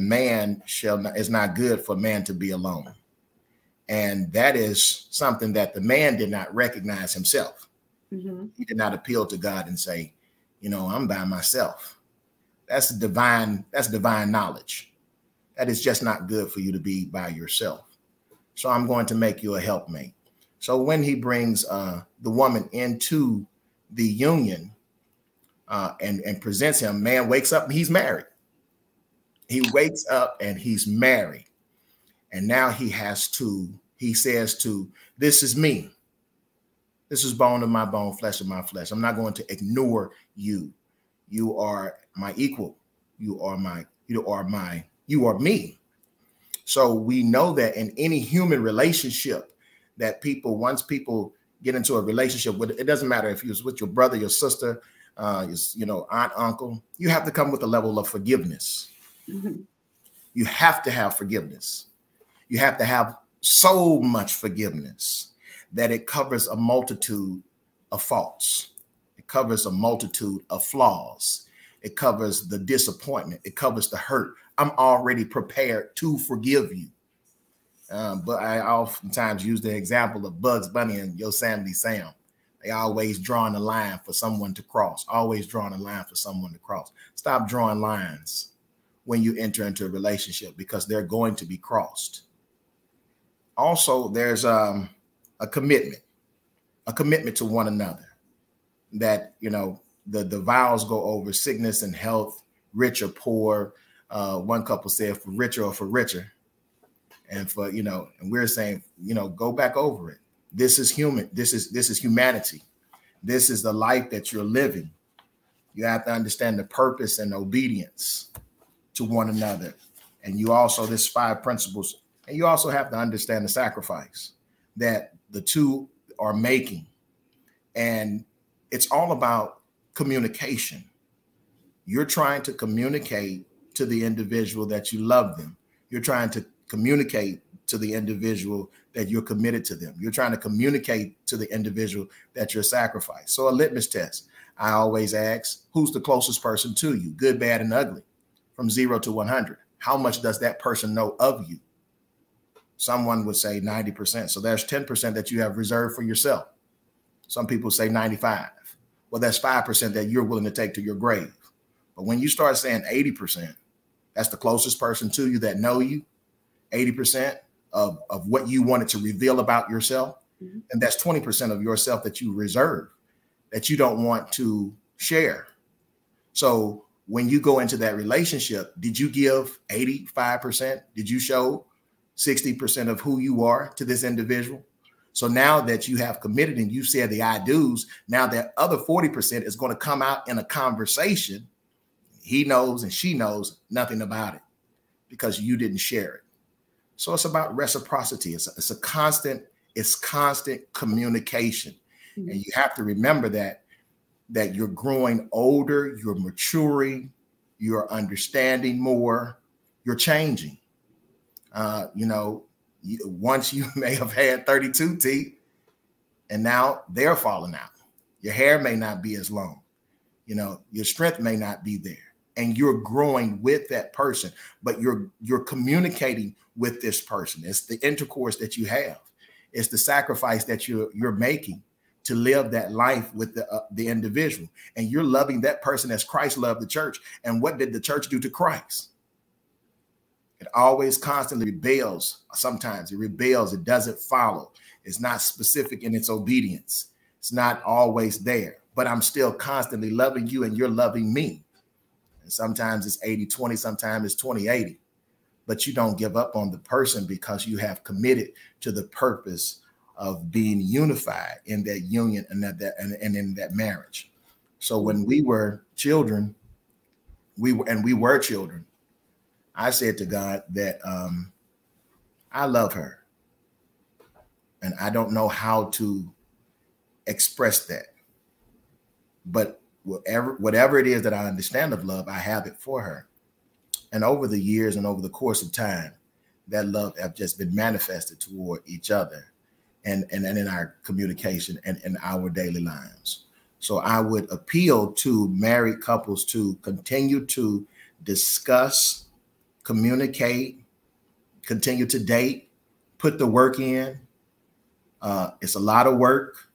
is not good for man to be alone. And that is something that the man did not recognize himself. He did not appeal to God and say, you know, I'm by myself. That's divine knowledge. That is just not good for you to be by yourself. So I'm going to make you a helpmate. So when he brings the woman into the union and presents him, man wakes up and he's married. He wakes up and he's married. And now he says to, this is me. This is bone of my bone, flesh of my flesh. I'm not going to ignore you. You are my equal. You are me. So we know that in any human relationship that once people get into a relationship with, it doesn't matter if you're with your brother, your sister, aunt, uncle, you have to come with a level of forgiveness. You have to have forgiveness. You have to have so much forgiveness that it covers a multitude of faults. It covers a multitude of flaws. It covers the disappointment. It covers the hurt. I'm already prepared to forgive you. But I oftentimes use the example of Bugs Bunny and Yosemite Sam. They always drawing a line for someone to cross, always drawing a line for someone to cross. Stop drawing lines when you enter into a relationship, because they're going to be crossed. Also, there's a commitment to one another, that, you know, the vows go over sickness and health, rich or poor. One couple said for richer or for richer. And for, you know, and we're saying, you know, go back over it. This is human. This is humanity. This is the life that you're living. You have to understand the purpose and obedience to one another. And you also, this 5 principles, and you also have to understand the sacrifice that the two are making. And it's all about communication. You're trying to communicate to the individual that you love them. You're trying to communicate to the individual that you're committed to them. You're trying to communicate to the individual that you're sacrificed. So a litmus test, I always ask, who's the closest person to you? Good, bad, and ugly. From 0 to 100. How much does that person know of you? Someone would say 90%. So there's 10% that you have reserved for yourself. Some people say 95. Well, that's 5% that you're willing to take to your grave. But when you start saying 80%, that's the closest person to you that know you, 80% of what you wanted to reveal about yourself. And that's 20% of yourself that you reserve, that you don't want to share. So when you go into that relationship, did you give 85%? Did you show 60% of who you are to this individual? So now that you have committed and you said the I do's, now that other 40% is going to come out in a conversation. He knows and she knows nothing about it because you didn't share it. So it's about reciprocity. It's constant communication. And you have to remember that you're growing older, you're maturing, you're understanding more, you're changing. Once you may have had 32 teeth and now they're falling out. Your hair may not be as long. You know, your strength may not be there. And you're growing with that person, but you're communicating with this person. It's the intercourse that you have. It's the sacrifice that you're making to live that life with the individual. And you're loving that person as Christ loved the church. And what did the church do to Christ? It always constantly rebels. Sometimes it rebels. It doesn't follow. It's not specific in its obedience. It's not always there, but I'm still constantly loving you and you're loving me. And Sometimes it's 80-20, sometimes it's 20-80. But you don't give up on the person because you have committed to the purpose of being unified in that union and in that marriage. So when we were children, we were children, I said to God that I love her. And I don't know how to express that. But whatever it is that I understand of love, I have it for her. And over the years and over the course of time, that love have just been manifested toward each other and in our communication and in our daily lives. So I would appeal to married couples to continue to discuss, communicate, continue to date, put the work in. It's a lot of work.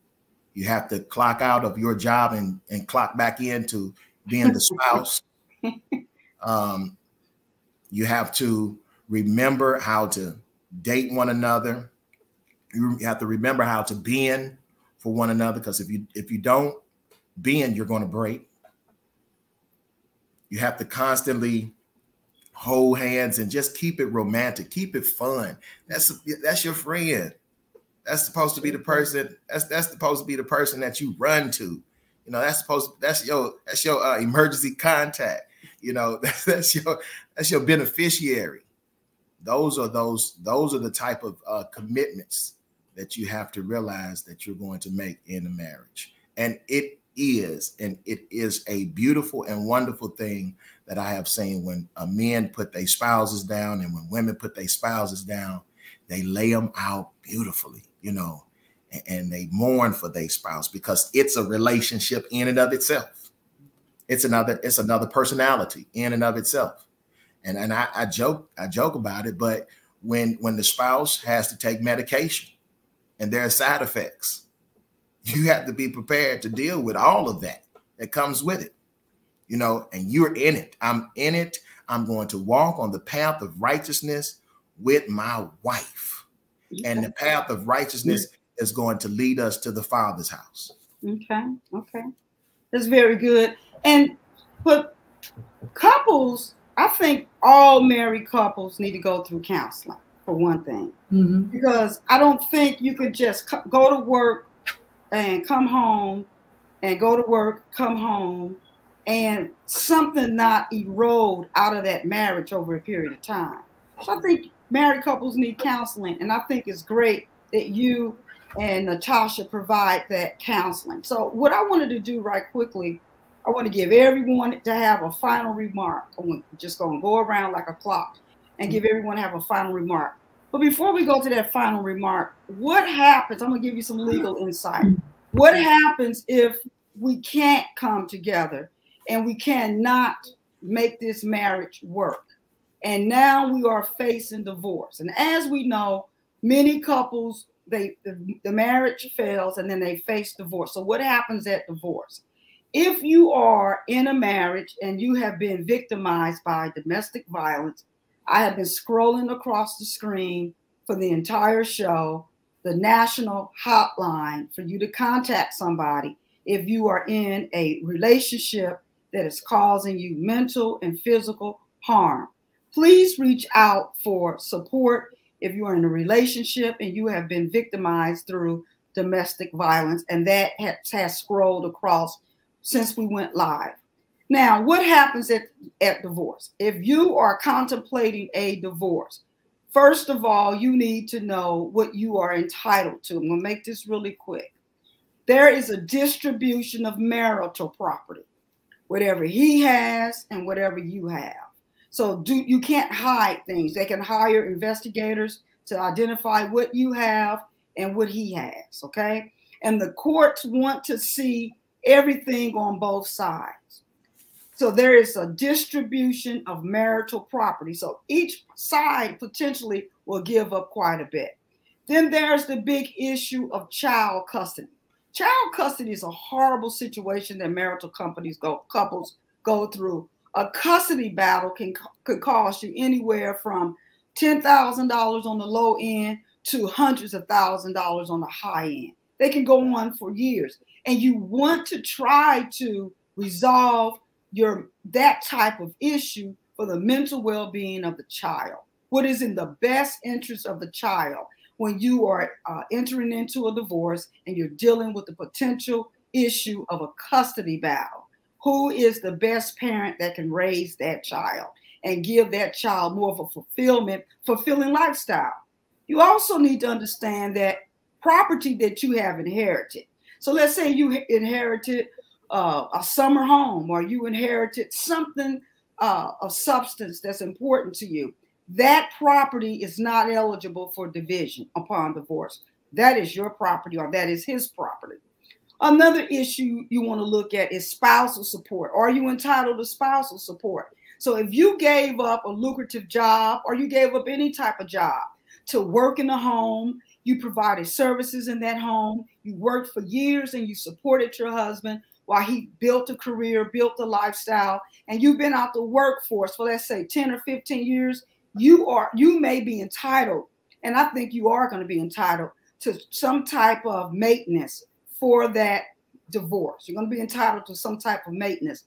You have to clock out of your job and clock back into being the spouse. You have to remember how to date one another. You have to remember how to bend for one another, because if you don't bend, you're going to break. You have to constantly hold hands and just keep it romantic, keep it fun. That's your friend. That's supposed to be the person. That's supposed to be the person that you run to. You know, that's your emergency contact. You know, that's your beneficiary. Those are the type of commitments that you have to realize that you're going to make in a marriage. And it is a beautiful and wonderful thing that I have seen when men put their spouses down, and when women put their spouses down, they lay them out beautifully, you know, and they mourn for their spouse, because it's a relationship in and of itself. It's another personality in and of itself. And I joke about it, but when the spouse has to take medication and there are side effects, you have to be prepared to deal with all of that comes with it, you know, and you're in it. I'm in it. I'm going to walk on the path of righteousness with my wife. And the path of righteousness is going to lead us to the Father's house. Okay. That's very good. But couples, I think all married couples need to go through counseling, for one thing, because I don't think you could just go to work and come home and go to work, come home, and something not erode out of that marriage over a period of time. So I think married couples need counseling, and I think it's great that you and Natasha provide that counseling. So what I wanted to do right quickly, I want to give everyone to have a final remark. I'm just going to go around like a clock and give everyone to have a final remark. But before we go to that final remark, what happens? I'm going to give you some legal insight. What happens if we can't come together and we cannot make this marriage work? And now we are facing divorce. And as we know, many couples, the marriage fails and then they face divorce. So what happens at divorce? If you are in a marriage and you have been victimized by domestic violence, I have been scrolling across the screen for the entire show, the national hotline for you to contact somebody if you are in a relationship that is causing you mental and physical harm. Please reach out for support if you are in a relationship and you have been victimized through domestic violence, and that has scrolled across since we went live. Now, what happens at divorce? If you are contemplating a divorce, first of all, you need to know what you are entitled to. I'm going to make this really quick. There is a distribution of marital property, whatever he has and whatever you have. So you can't hide things. They can hire investigators to identify what you have and what he has, okay? And the courts want to see everything on both sides. So there is a distribution of marital property. So each side potentially will give up quite a bit. Then there's the big issue of child custody. Child custody is a horrible situation that marital couples go through. A custody battle could cost you anywhere from $10,000 on the low end to hundreds of thousands of dollars on the high end. They can go on for years. And you want to try to resolve that type of issue for the mental well-being of the child. What is in the best interest of the child when you are entering into a divorce and you're dealing with the potential issue of a custody battle? Who is the best parent that can raise that child and give that child more of a fulfilling lifestyle? You also need to understand that property that you have inherited. So let's say you inherited a summer home, or you inherited something of substance that's important to you. That property is not eligible for division upon divorce. That is your property, or that is his property. Another issue you want to look at is spousal support. Are you entitled to spousal support? So if you gave up a lucrative job, or you gave up any type of job to work in the home, you provided services in that home, you worked for years and you supported your husband while he built a career, built a lifestyle, and you've been out the workforce for, let's say, 10 or 15 years, you may be entitled, and I think you are going to be entitled to some type of maintenance for that divorce. You're going to be entitled to some type of maintenance.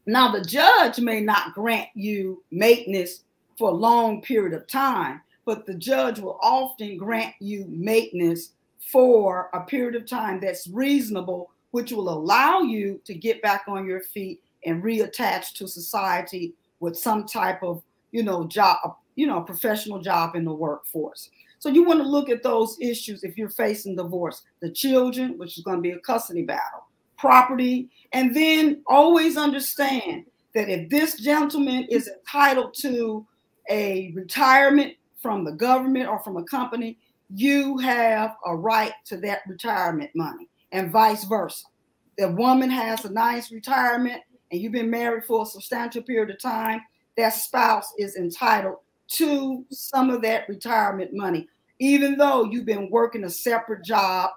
Now, the judge may not grant you maintenance for a long period of time, but the judge will often grant you maintenance for a period of time that's reasonable, which will allow you to get back on your feet and reattach to society with some type of, job, professional job in the workforce. So you want to look at those issues if you're facing divorce: the children, which is going to be a custody battle, property, and then always understand that if this gentleman is entitled to a retirement from the government or from a company, you have a right to that retirement money, and vice versa. The woman has a nice retirement and you've been married for a substantial period of time, that spouse is entitled to some of that retirement money. Even though you've been working a separate job,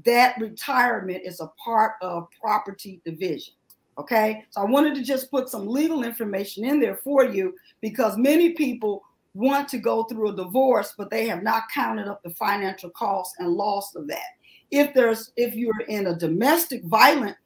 that retirement is a part of property division. Okay, so I wanted to just put some legal information in there for you, because many people want to go through a divorce, but they have not counted up the financial costs and loss of that. If you're in a domestic violent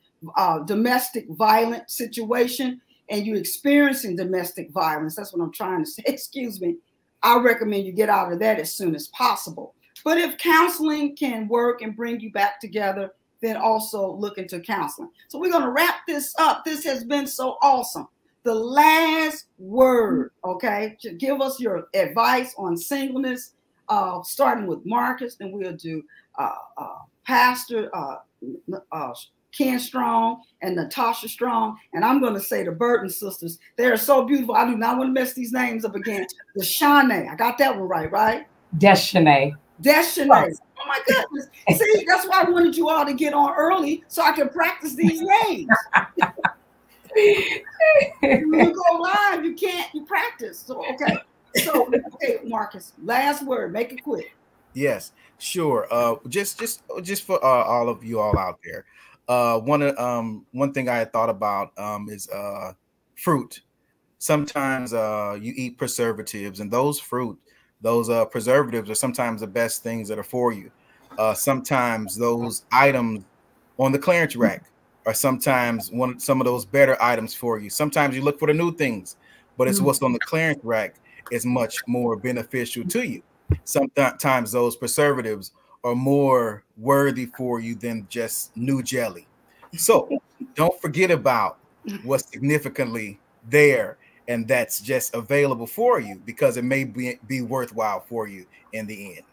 situation and you're experiencing domestic violence, that's what I'm trying to say, excuse me, I recommend you get out of that as soon as possible. But if counseling can work and bring you back together, then also look into counseling. So we're going to wrap this up. This has been so awesome. The last word, okay, to give us your advice on singleness, starting with Marcus, and we'll do Pastor Ken Strong and Natasha Strong, and I'm going to say the Burton sisters. They are so beautiful. I do not want to mess these names up again. Deshane, I got that one right? Deshane. Oh my goodness. See, that's why I wanted you all to get on early so I can practice these names. When you go live, you practice. So okay, Marcus, last word, make it quick. Yes, sure. Just for all of you all out there. One thing I had thought about is fruit. Sometimes you eat preservatives, and those preservatives are sometimes the best things that are for you. Sometimes those items on the clearance rack are sometimes some of those better items for you. Sometimes you look for the new things, but it's what's on the clearance rack is much more beneficial to you. Sometimes those preservatives are more worthy for you than just new jelly. So don't forget about what's significantly there and that's just available for you, because it may be worthwhile for you in the end.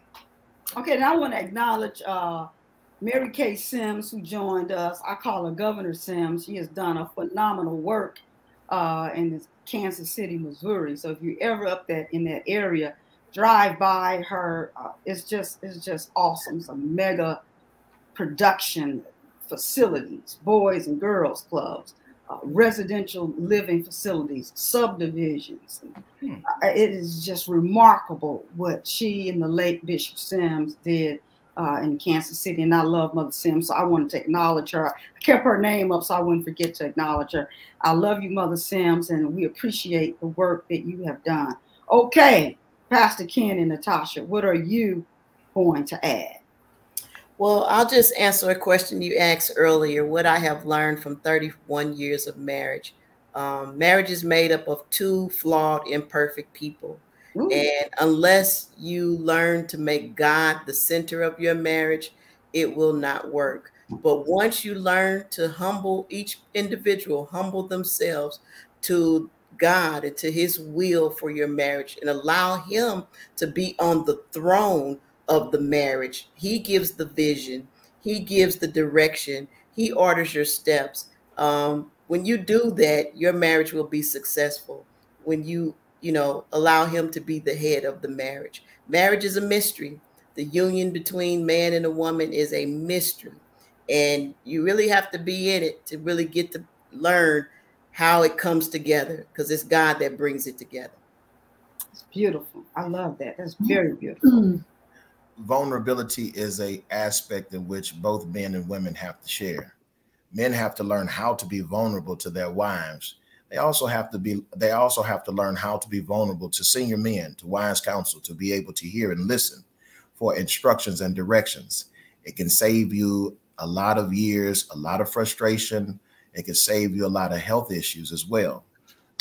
Okay, now I want to acknowledge Mary Kay Sims, who joined us. I call her Governor Sims. She has done a phenomenal work in Kansas City, Missouri. So if you're ever up in that area, drive by her. It's just awesome. Some mega production facilities, boys and girls clubs, residential living facilities, subdivisions. It is just remarkable what she and the late Bishop Sims did in Kansas City. And I love Mother Sims, so I wanted to acknowledge her. I kept her name up so I wouldn't forget to acknowledge her. I love you, Mother Sims, and we appreciate the work that you have done. Okay, Pastor Ken and Natasha, what are you going to add? Well, I'll just answer a question you asked earlier, what I have learned from 31 years of marriage. Marriage is made up of two flawed, imperfect people. Ooh. And unless you learn to make God the center of your marriage, it will not work. But once you learn to humble each individual, humble themselves to God and to his will for your marriage, and allow him to be on the throne of the marriage. He gives the vision. He gives the direction. He orders your steps. When you do that, your marriage will be successful. When you allow him to be the head of the marriage. Marriage is a mystery. The union between man and a woman is a mystery. And you really have to be in it to really get to learn how it comes together, because it's God that brings it together. It's beautiful. I love that. That's very beautiful. Vulnerability is an aspect in which both men and women have to share. Men have to learn how to be vulnerable to their wives. They also have to learn how to be vulnerable to senior men, to wise counsel, to be able to hear and listen for instructions and directions. It can save you a lot of years, a lot of frustration. It can save you a lot of health issues as well.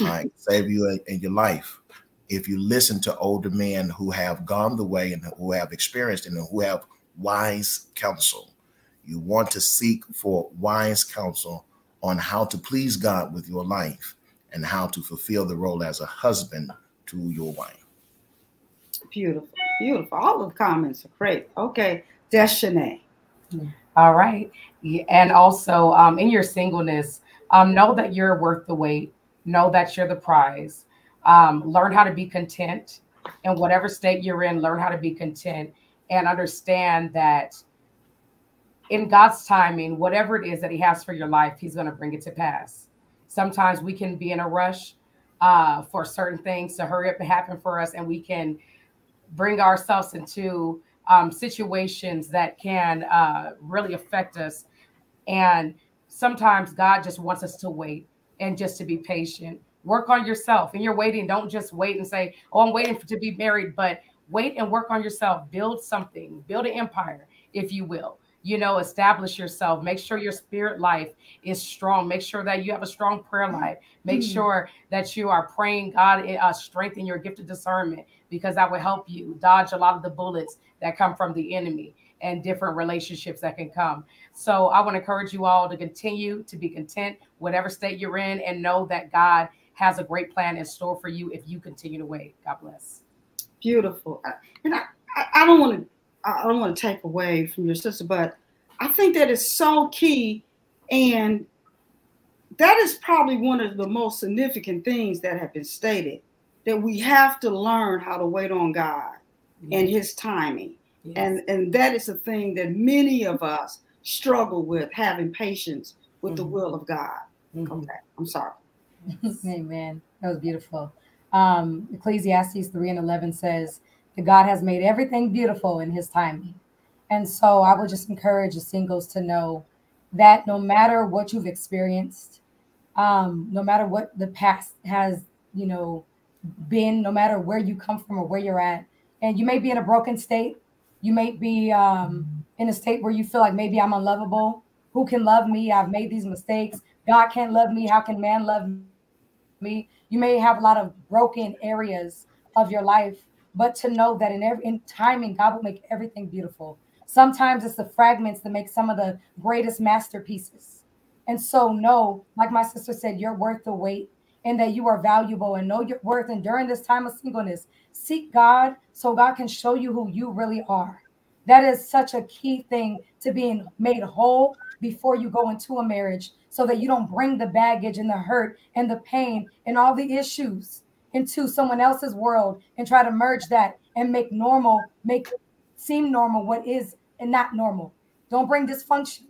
It can save you in your life. If you listen to older men who have gone the way and who have experienced and who have wise counsel, you want to seek for wise counsel on how to please God with your life and how to fulfill the role as a husband to your wife. Beautiful, beautiful. All the comments are great. Okay, Deshanae. All right. And also in your singleness, know that you're worth the wait. Know that you're the prize. Learn how to be content in whatever state you're in. Learn how to be content and understand that in God's timing, whatever it is that he has for your life, he's going to bring it to pass. Sometimes we can be in a rush for certain things to hurry up and happen for us. And we can bring ourselves into situations that can really affect us. And sometimes God just wants us to wait and just to be patient. Work on yourself. And you're waiting. Don't just wait and say, oh, I'm waiting to be married, but wait and work on yourself. Build something, build an empire, if you will. Establish yourself. Make sure your spirit life is strong. Make sure that you have a strong prayer life. Make sure that you are praying God strengthen your gift of discernment, because that will help you dodge a lot of the bullets that come from the enemy and different relationships that can come. So I want to encourage you all to continue to be content, whatever state you're in, and know that God has a great plan in store for you if you continue to wait. God bless. Beautiful. And I don't want to take away from your sister, but I think that is so key. And that is probably one of the most significant things that have been stated, that we have to learn how to wait on God and his timing. Yes. And that is a thing that many of us struggle with, having patience with the will of God. Okay, I'm sorry. Amen. That was beautiful. Ecclesiastes 3:11 says that God has made everything beautiful in his timing. And so I would just encourage the singles to know that no matter what you've experienced, no matter what the past has, been, no matter where you come from or where you're at, and you may be in a broken state, you may be in a state where you feel like maybe I'm unlovable. Who can love me? I've made these mistakes. God can't love me. How can man love me? You may have a lot of broken areas of your life, but to know that in timing, God will make everything beautiful. Sometimes it's the fragments that make some of the greatest masterpieces. And so know, like my sister said, you're worth the wait, and that you are valuable, and know your worth. And during this time of singleness, seek God so God can show you who you really are. That is such a key thing to being made whole before you go into a marriage, so that you don't bring the baggage and the hurt and the pain and all the issues into someone else's world and try to merge that and make seem normal what is and not normal. Don't bring dysfunction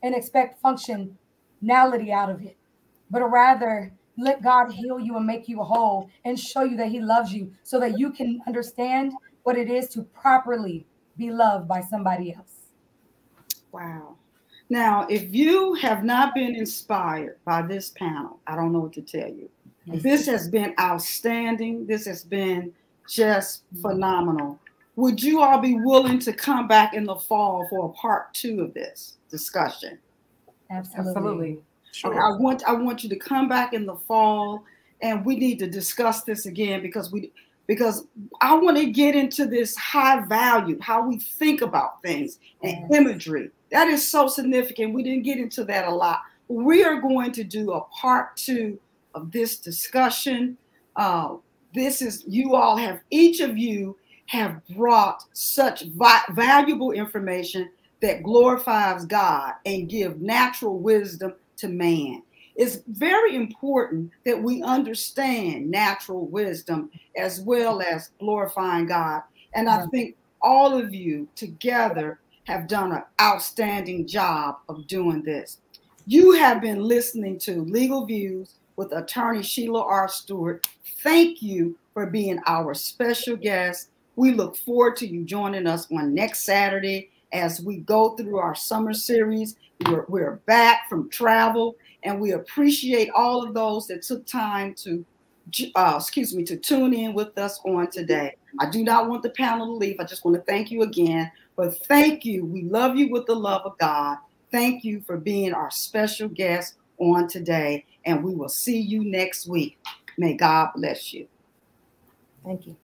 and expect functionality out of it, but rather let God heal you and make you whole and show you that he loves you, so that you can understand what it is to properly be loved by somebody else. Wow. Now, if you have not been inspired by this panel, I don't know what to tell you. This has been outstanding. This has been just phenomenal. Would you all be willing to come back in the fall for a part 2 of this discussion? Absolutely. Sure. Okay, I want you to come back in the fall, and we need to discuss this again because I want to get into this high value, how we think about things and imagery. That is so significant. We didn't get into that a lot. We are going to do a part 2 of this discussion. Each of you have brought such valuable information that glorifies God and give natural wisdom to man. It's very important that we understand natural wisdom as well as glorifying God. And I think all of you together have done an outstanding job of doing this. You have been listening to Legal Views with attorney Sheila R. Stewart. Thank you for being our special guest. We look forward to you joining us on next Saturday as we go through our summer series. We're back from travel, and we appreciate all of those that took time to tune in with us on today. I do not want the panel to leave. I just want to thank you again. But thank you. We love you with the love of God. Thank you for being our special guest on today, and we will see you next week. May God bless you. Thank you.